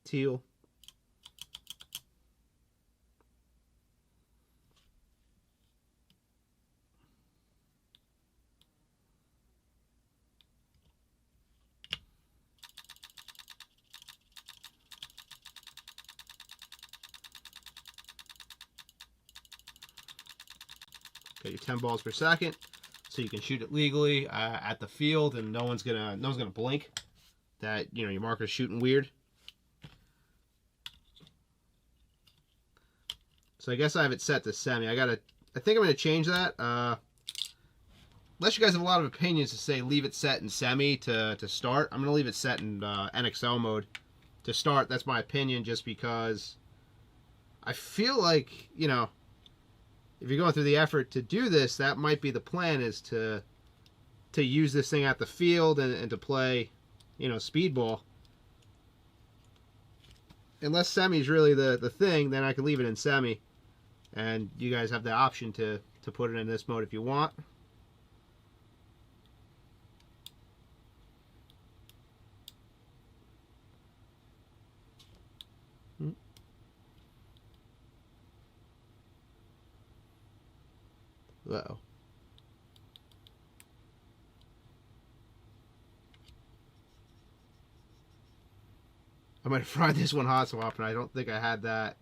[SPEAKER 1] teal, got your 10 balls per second. So you can shoot it legally at the field, and no one's gonna blink that your marker's shooting weird. So I guess I have it set to semi. I think I'm gonna change that. Unless you guys have a lot of opinions to say leave it set in semi to start, I'm gonna leave it set in NXL mode to start. That's my opinion, just because I feel like if you're going through the effort to do this, that might be the plan, is to use this thing at the field and to play, speedball. Unless semi is really the thing, then I can leave it in semi. And you guys have the option to put it in this mode if you want. Uh-oh. I might have fried this one hot swap, and I don't think I had that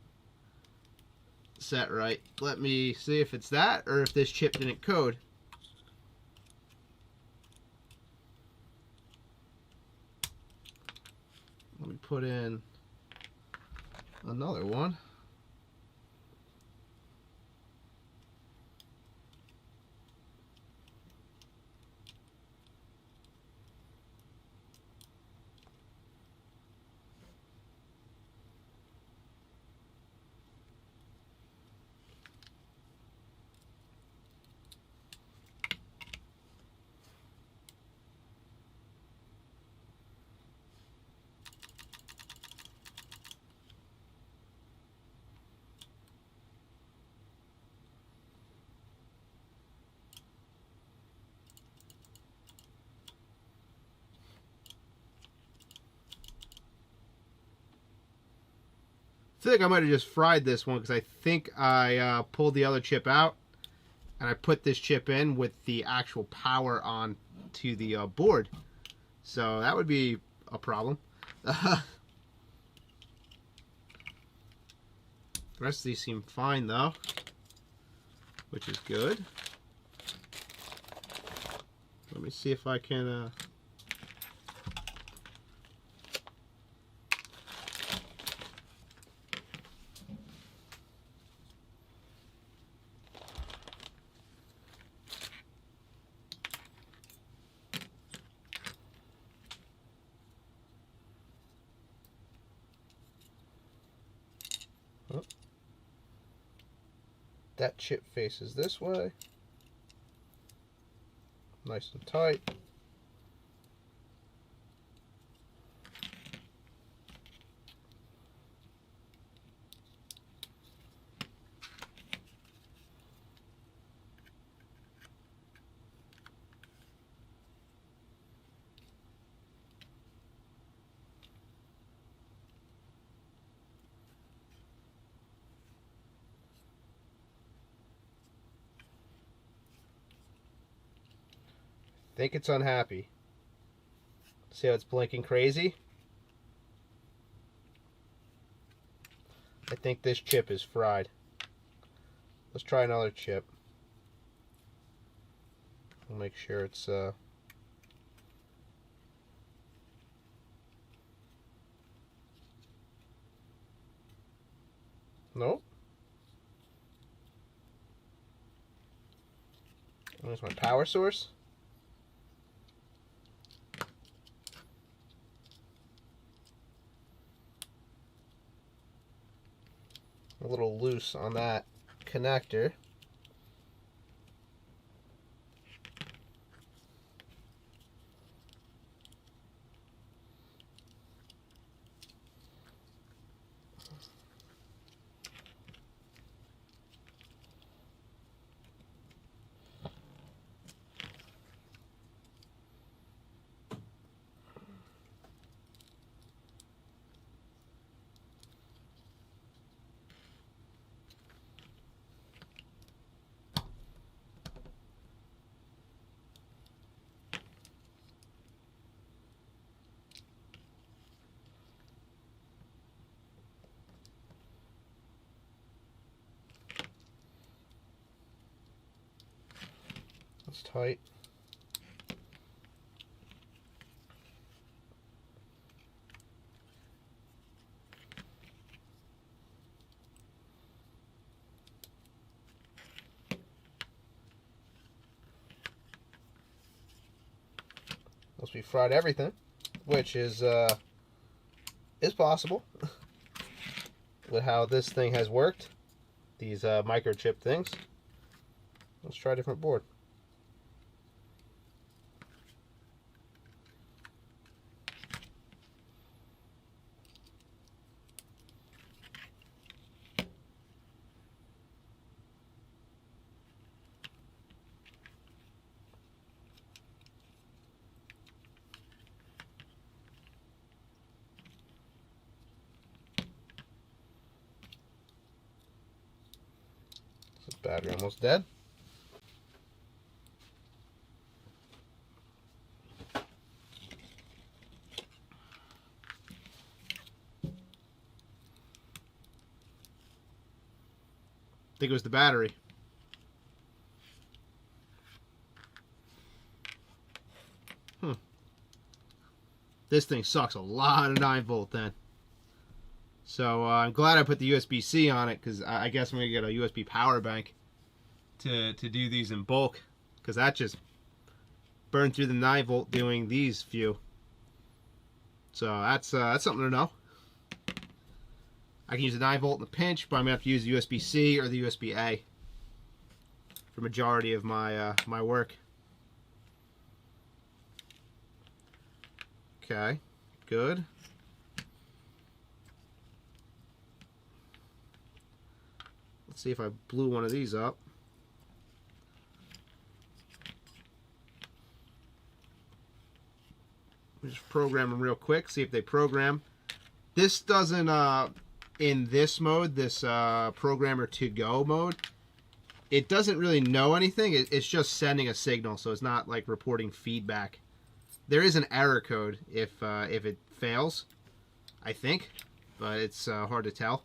[SPEAKER 1] set right. Let me see if it's that, or if this chip didn't code. Let me put in another one. feel like I might have just fried this one because I think I pulled the other chip out and I put this chip in with the actual power on to the board. So that would be a problem. The rest of these seem fine though, which is good. Let me see if I can that chip faces this way. Nice and tight. I think it's unhappy. See how it's blinking crazy? I think this chip is fried. Let's try another chip. We'll make sure it's nope. There's my power source. A little loose on that connector. It's tight. Once we fried everything, which is possible with how this thing has worked, these microchip things. Let's try a different board. Battery almost dead. I think it was the battery. This thing sucks a lot of 9-volt then. So I'm glad I put the USB-C on it, because I guess I'm going to get a USB power bank to do these in bulk, because that just burned through the 9-volt doing these few. So that's something to know. I can use the 9-volt in a pinch, but I'm going to have to use the USB-C or the USB-A for majority of my my work. Okay, good. Let's see if I blew one of these up. Just program them real quick, see if they program. This doesn't in this mode, this programmer to go mode, it doesn't really know anything. It's just sending a signal, so it's not like reporting feedback. There is an error code if it fails, I think, but it's hard to tell.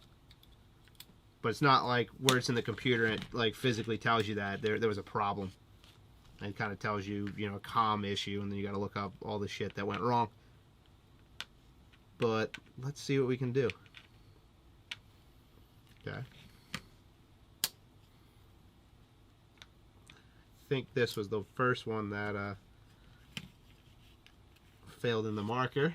[SPEAKER 1] But it's not like where it's in the computer and it like physically tells you that there was a problem. And it kind of tells you, you know, a COM issue, and then you got to look up all the shit that went wrong. But let's see what we can do. Okay. I think this was the first one that failed in the marker.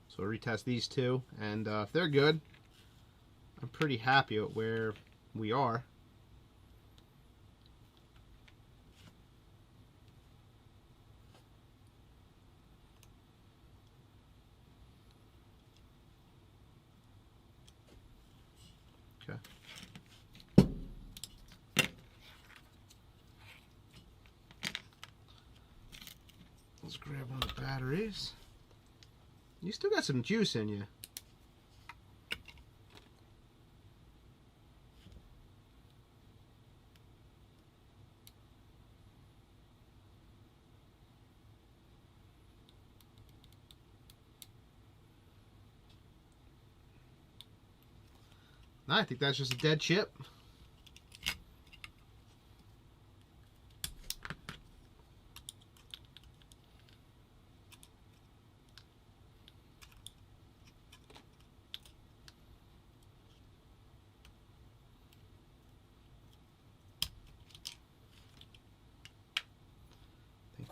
[SPEAKER 1] So we'll retest these two, and if they're good, I'm pretty happy with where we are. Okay. Let's grab one of the batteries. You still got some juice in you. I think that's just a dead chip.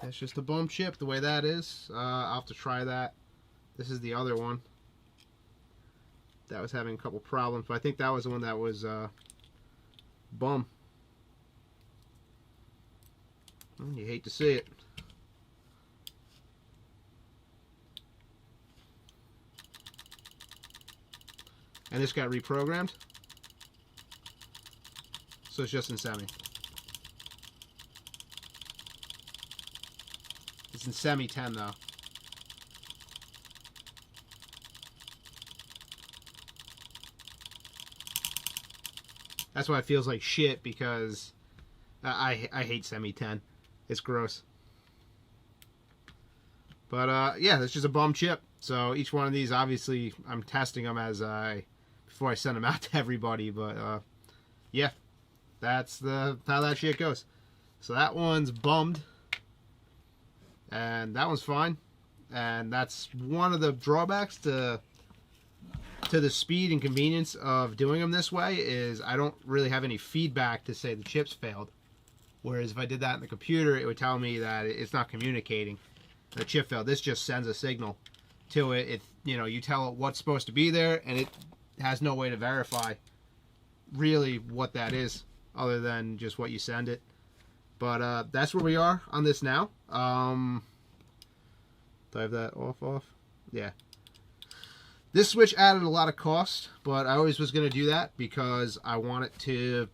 [SPEAKER 1] That's just a bum chip the way that is. I'll have to try that. This is the other one that was having a couple problems, but I think that was the one that was bum. You hate to see it. And this got reprogrammed, so it's just in semi. It's in semi 10 though. That's why it feels like shit, because I hate semi 10. It's gross. But yeah, it's just a bum chip. So each one of these, obviously, I'm testing them as before I send them out to everybody. But yeah, that's how that shit goes. So that one's bummed. And that one's fine, and that's one of the drawbacks to the speed and convenience of doing them this way, is I don't really have any feedback to say the chips failed. Whereas if I did that in the computer, it would tell me that it's not communicating. The chip failed. This just sends a signal to it. It, you know, you tell it what's supposed to be there, and it has no way to verify really what that is, other than just what you send it. But that's where we are on this now. Do I have that off? Yeah. This switch added a lot of cost, but I always was going to do that because I wanted to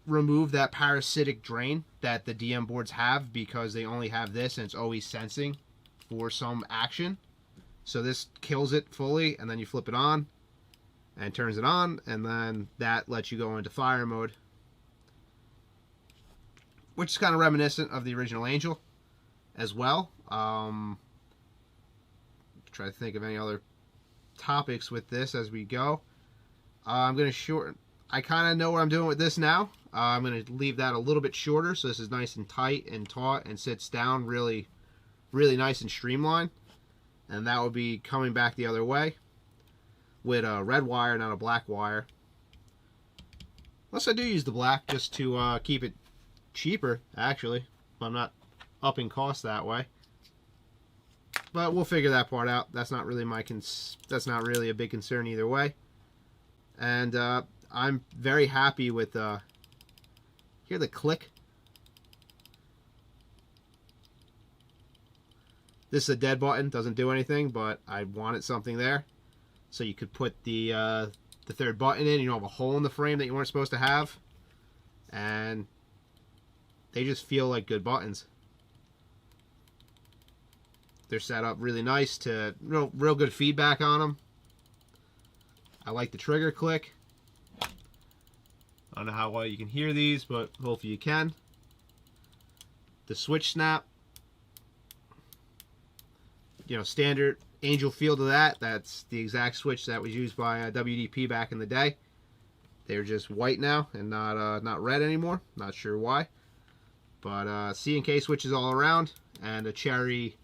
[SPEAKER 1] remove that parasitic drain that the DM boards have, because they only have this and it's always sensing for some action. So this kills it fully, and then you flip it on and turns it on, and then that lets you go into fire mode, which is kind of reminiscent of the original Angel as well. Try to think of any other topics with this as we go. I'm going to shorten. I kind of know what I'm doing with this now. I'm going to leave that a little bit shorter, so this is nice and tight and taut and sits down really, really nice and streamlined. And that would be coming back the other way with a red wire, not a black wire. Unless I do use the black just to keep it cheaper, actually. I'm not upping costs that way. But we'll figure that part out. That's not really that's not really a big concern either way. And I'm very happy with hear the click. This is a dead button, doesn't do anything, but I wanted something there. So you could put the third button in. You don't have a hole in the frame that you weren't supposed to have. And they just feel like good buttons. They're set up really nice to real good feedback on them. I like the trigger click. I don't know how well you can hear these, but hopefully you can. The switch snap. You know, standard angel feel to that. That's the exact switch that was used by WDP back in the day. They're just white now and not red anymore. Not sure why. But Cnk switches all around and a cherry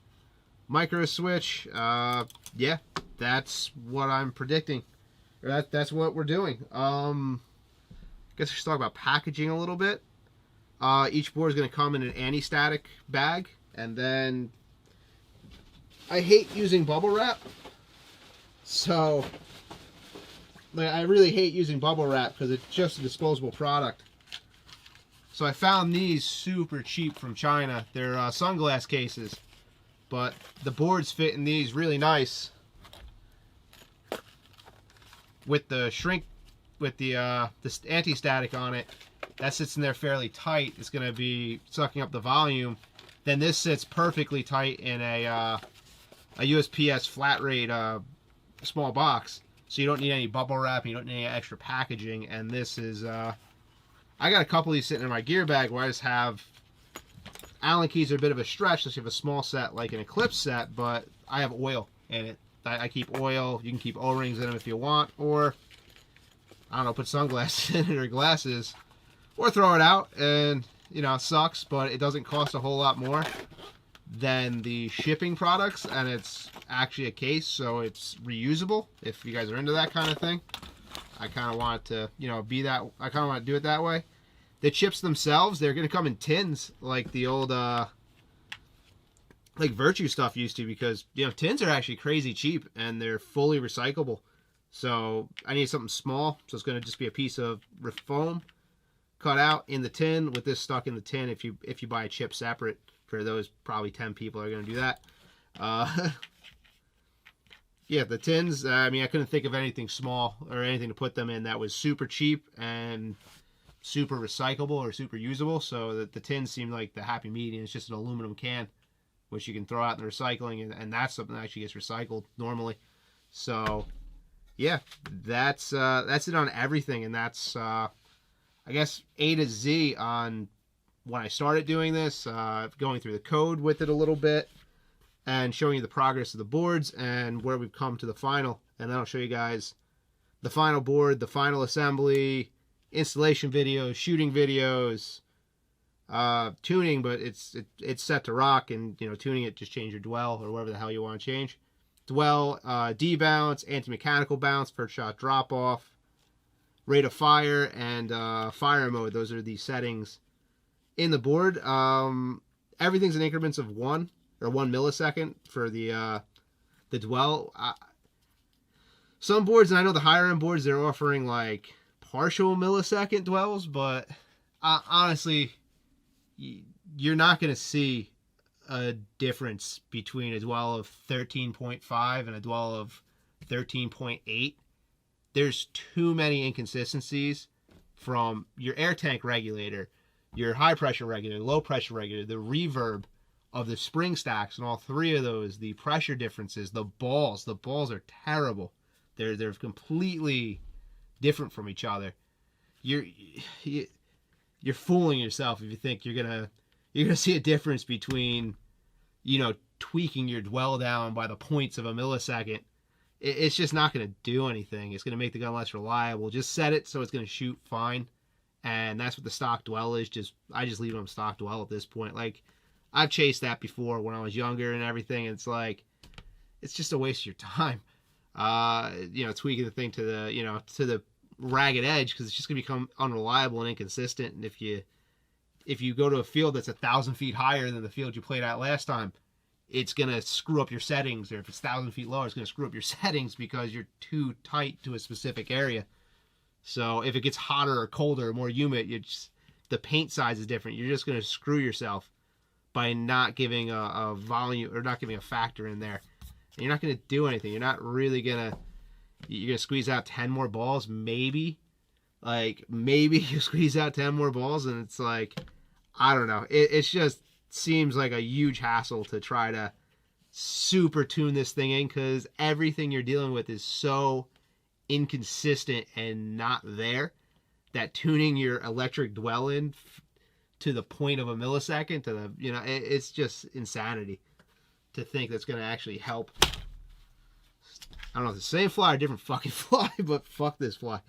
[SPEAKER 1] micro switch. Yeah, that's what I'm predicting. That's what we're doing. Guess we should talk about packaging a little bit. Each board is going to come in an anti-static bag, and then I hate using bubble wrap. So I really hate using bubble wrap because it's just a disposable product. So I found these super cheap from China. They're sunglass cases, but the boards fit in these really nice. With the shrink, with the anti-static on it, that sits in there fairly tight. It's going to be sucking up the volume. Then this sits perfectly tight in a USPS flat rate small box. So you don't need any bubble wrap, you don't need any extra packaging. And this is, I got a couple of these sitting in my gear bag where I just have, Allen keys are a bit of a stretch unless you have a small set like an Eclipse set, but I have oil in it. I keep oil. You can keep O-rings in them if you want, or I don't know, put sunglasses in it or glasses, or throw it out. And you know, it sucks, but it doesn't cost a whole lot more than the shipping products, and it's actually a case, so it's reusable. If you guys are into that kind of thing, I kind of want to, you know, be that. I kind of want to do it that way. The chips themselves, they're going to come in tins, like the old like Virtue stuff used to, because you know tins are actually crazy cheap and they're fully recyclable. So I need something small, so it's going to just be a piece of foam cut out in the tin with this stuck in the tin. If you buy a chip separate, for those probably 10 people are going to do that. Yeah, the tins. I mean, I couldn't think of anything small or anything to put them in that was super cheap and super recyclable or super usable. So the tins seemed like the happy medium. It's just an aluminum can, which you can throw out in the recycling, and that's something that actually gets recycled normally. So yeah, that's it on everything, and that's I guess A to Z on when I started doing this, going through the code with it a little bit, and showing you the progress of the boards and where we've come to the final. And then I'll show you guys the final board, the final assembly, installation videos, shooting videos, tuning, but it's set to rock, and you know, tuning it, just change your dwell or whatever the hell you want to change. Dwell, D-bounce, anti-mechanical bounce, first shot drop off, rate of fire, and fire mode. Those are the settings in the board. Everything's in increments of 1 millisecond for the dwell. Some boards, and I know the higher end boards, they're offering like partial millisecond dwells, but honestly, you're not going to see a difference between a dwell of 13.5 and a dwell of 13.8. There's too many inconsistencies from your air tank regulator, your high pressure regulator, low pressure regulator, the reverb of the spring stacks, and all three of those, the pressure differences, the balls are terrible. They're completely different from each other. You're fooling yourself if you think you're gonna see a difference between, you know, tweaking your dwell down by the points of a millisecond. It's just not going to do anything. It's going to make the gun less reliable. Just set it so it's going to shoot fine, and that's what the stock dwell is. I just leave it on stock dwell at this point. Like, I've chased that before when I was younger and everything. And it's like, it's just a waste of your time. You know, tweaking the thing to the ragged edge, because it's just going to become unreliable and inconsistent. And if you go to a field that's 1,000 feet higher than the field you played at last time, it's going to screw up your settings. Or if it's 1,000 feet lower, it's going to screw up your settings because you're too tight to a specific area. So if it gets hotter or colder or more humid, the paint size is different. You're just going to screw yourself by not giving a volume or not giving a factor in there. And you're not going to do anything. You're not really going to, you're going to squeeze out 10 more balls, maybe. Like, maybe you squeeze out 10 more balls, and it's like, I don't know. It's just seems like a huge hassle to try to super tune this thing in, because everything you're dealing with is so inconsistent and not there that tuning your electric dwell in to the point of a millisecond, to the, you know, it's just insanity to think that's going to actually help. I don't know if it's the same fly or different fucking fly, but fuck this fly.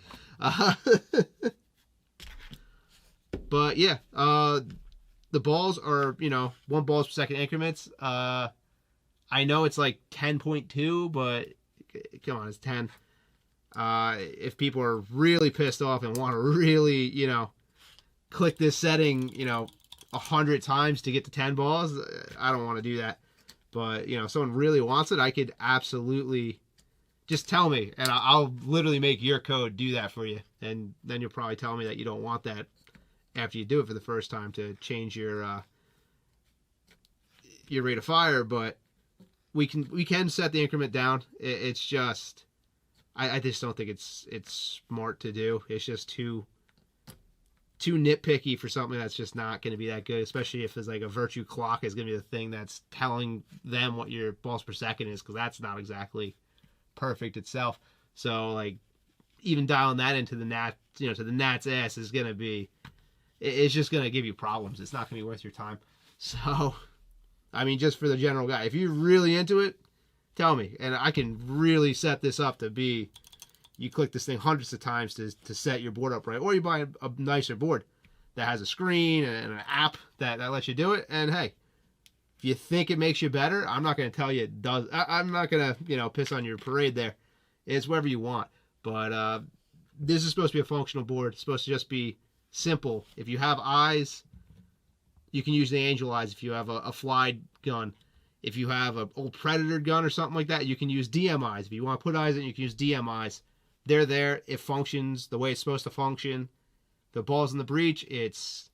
[SPEAKER 1] But yeah, the balls are, you know, 1 balls per second increments. I know it's like 10.2, but come on, it's 10. If people are really pissed off and want to really, you know, click this setting, you know, 100 times to get to 10 balls, I don't want to do that. But, you know, if someone really wants it, I could absolutely just tell me, and I'll literally make your code do that for you. And then you'll probably tell me that you don't want that after you do it for the first time, to change your rate of fire. But we can set the increment down. It's just, I just don't think it's smart to do. It's just too nitpicky for something that's just not going to be that good, especially if there's like a virtue clock is going to be the thing that's telling them what your balls per second is, because that's not exactly perfect itself. So like, even dialing that into the gnat, you know, to the gnat's ass is going to be, it's just going to give you problems. It's not going to be worth your time. So, I mean, just for the general guy, if you're really into it, tell me, and I can really set this up to be, you click this thing hundreds of times to set your board up right, or you buy a nicer board that has a screen and an app that lets you do it. And hey, if you think it makes you better, I'm not going to tell you it does. I'm not going to, you know, piss on your parade there. It's whatever you want. But this is supposed to be a functional board. It's supposed to just be simple. If you have eyes, you can use the angel eyes. If you have a fly gun, if you have an old Predator gun or something like that, you can use DM eyes. If you want to put eyes in, you can use DM eyes. They're there. It functions the way it's supposed to function. The ball's in the breech. It's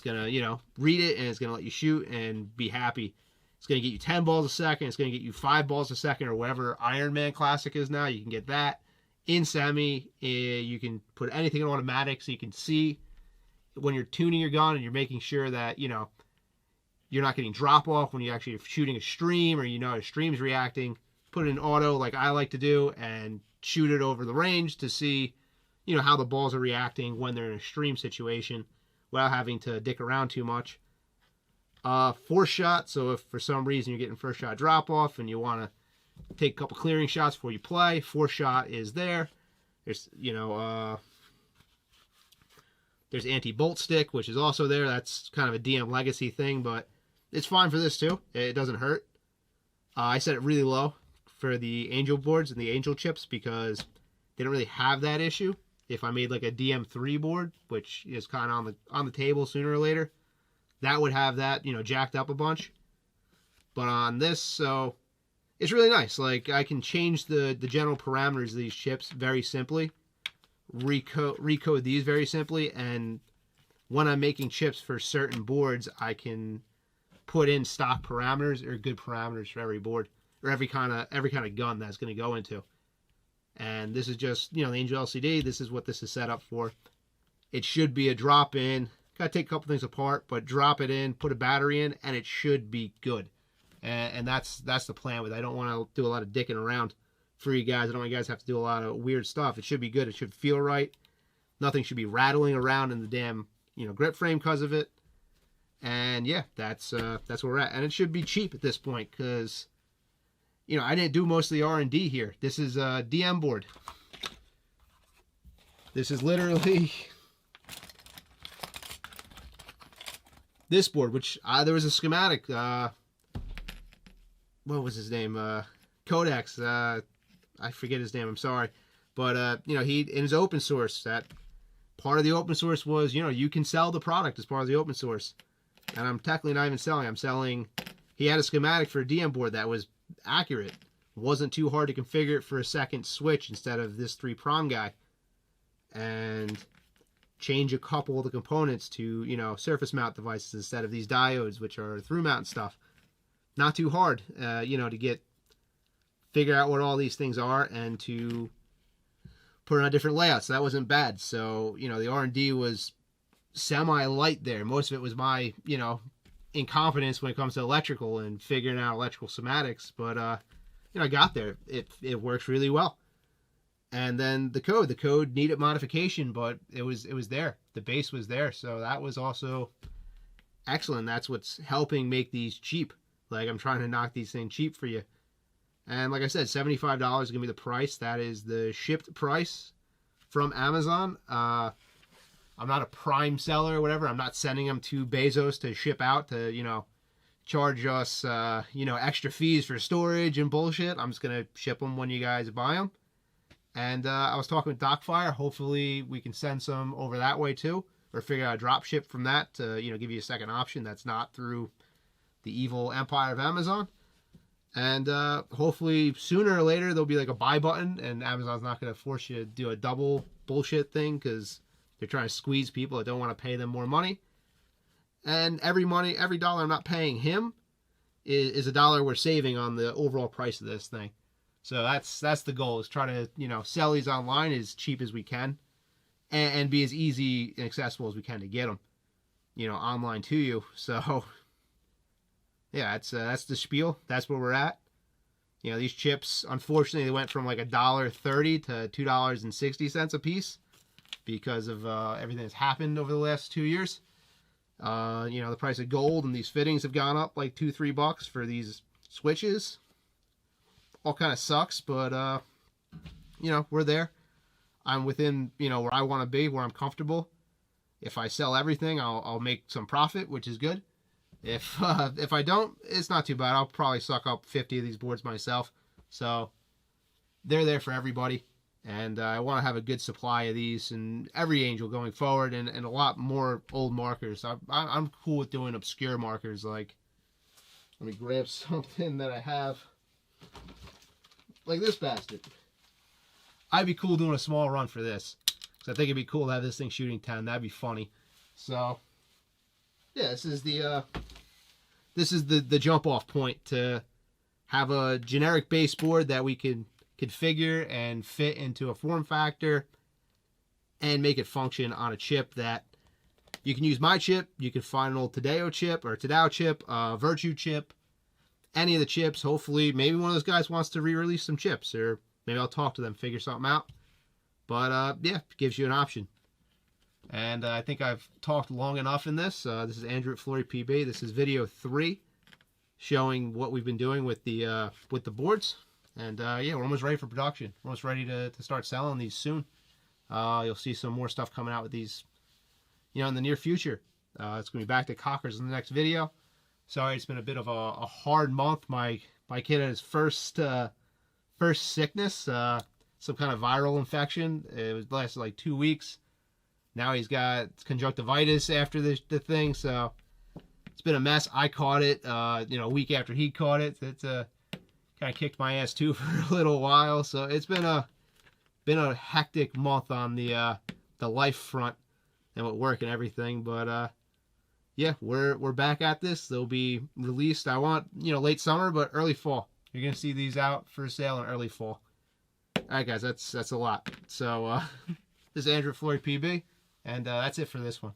[SPEAKER 1] gonna, you know, read it, and it's gonna let you shoot and be happy. It's gonna get you 10 balls a second. It's gonna get you 5 balls a second, or whatever Iron Man Classic is now. You can get that in semi. You can put anything in automatic, so you can see when you're tuning your gun and you're making sure that, you know, you're not getting drop off when you're actually shooting a stream, or you know how a stream's reacting. Put it in auto like I like to do, and shoot it over the range to see, you know, how the balls are reacting when they're in a stream situation without having to dick around too much. Force shot, so if for some reason you're getting first shot drop off and you want to take a couple clearing shots before you play, force shot is there. There's, you know, there's anti-bolt stick, which is also there. That's kind of a DM legacy thing, but it's fine for this too. It doesn't hurt. I set it really low for the Angel boards and the Angel chips, because they don't really have that issue. If I made like a DM3 board, which is kind of on the table sooner or later, that would have that, you know, jacked up a bunch. But on this, so it's really nice. Like, I can change the general parameters of these chips very simply, recode these very simply, and when I'm making chips for certain boards, I can put in stock parameters or good parameters for every board, or every kind of gun that's going to go into. And this is just, you know, the Angel LCD. This is what this is set up for. It should be a drop-in. Got to take a couple things apart, but drop it in, put a battery in, and it should be good. And that's the plan with it. I don't want to do a lot of dicking around for you guys. I don't want you guys to have to do a lot of weird stuff. It should be good. It should feel right. Nothing should be rattling around in the damn, you know, grip frame because of it. And yeah, that's where we're at. And it should be cheap at this point, because, you know, I didn't do most of the R&D here. This is a DM board. This is literally this board, which there was a schematic. What was his name? Codex. I forget his name. I'm sorry. But, you know, he, in his open source, that part of the open source was, you know, you can sell the product as part of the open source. And I'm technically not even selling. I'm selling. He had a schematic for a DM board that was accurate. Wasn't too hard to configure it for a second switch instead of this 3-prong guy. And change a couple of the components to, you know, surface mount devices instead of these diodes, which are through mount stuff. Not too hard, you know, to figure out what all these things are and to put on different layouts. So that wasn't bad. So, you know, the R&D was semi-light there. Most of it was my, you know, incompetence when it comes to electrical and figuring out electrical schematics. But, you know, I got there. It works really well. And then the code needed modification, but it was there. The base was there. So that was also excellent. That's what's helping make these cheap. Like, I'm trying to knock these things cheap for you. And like I said, $75 is going to be the price. That is the shipped price from Amazon. I'm not a prime seller or whatever. I'm not sending them to Bezos to ship out to, you know, charge us, you know, extra fees for storage and bullshit. I'm just going to ship them when you guys buy them. And I was talking with DocFire. Hopefully we can send some over that way too, or figure out a drop ship from that to, you know, give you a second option that's not through the evil empire of Amazon. And hopefully sooner or later there'll be like a buy button, and Amazon's not going to force you to do a double bullshit thing because they're trying to squeeze people that don't want to pay them more money. And every dollar I'm not paying him is a dollar we're saving on the overall price of this thing. So that's the goal, is try to, you know, sell these online as cheap as we can and be as easy and accessible as we can to get them, you know, online to you. So yeah, that's the spiel. That's where we're at. You know, these chips, unfortunately, they went from like $1.30 to $2.60 a piece because of everything that's happened over the last 2 years. You know, the price of gold and these fittings have gone up like $2-3 for these switches. All kind of sucks, but you know, we're there. I'm within, you know, where I want to be, where I'm comfortable. If I sell everything, I'll make some profit, which is good. If I don't, it's not too bad. I'll probably suck up 50 of these boards myself. So they're there for everybody. And I want to have a good supply of these and every Angel going forward, and a lot more old markers. I'm cool with doing obscure markers. Like, let me grab something that I have. Like this bastard. I'd be cool doing a small run for this. Because I think it'd be cool to have this thing shooting 10. That'd be funny. So, yeah, this is the jump off point to have a generic baseboard that we can configure and fit into a form factor and make it function on a chip that you can use. My chip, you can find an old Tadao chip, Virtue chip, any of the chips. Hopefully maybe one of those guys wants to re-release some chips, or maybe I'll talk to them, figure something out. But yeah, it gives you an option. And I think I've talked long enough in this. This is Andrew at FloryPB. This is video 3, showing what we've been doing with the boards. And yeah, we're almost ready for production. We're almost ready to start selling these soon. You'll see some more stuff coming out with these, you know, in the near future. It's going to be back to Cockers in the next video. Sorry, it's been a bit of a hard month. My kid had his first sickness, some kind of viral infection. It lasted like 2 weeks. Now he's got conjunctivitis after the thing, so it's been a mess. I caught it, you know, a week after he caught it. It kind of kicked my ass too for a little while. So it's been a hectic month on the life front and with work and everything. But yeah, we're back at this. They'll be released. I want, you know, late summer, but early fall. You're gonna see these out for sale in early fall. All right, guys, that's a lot. So this is Andrew at FloryPB. And that's it for this one.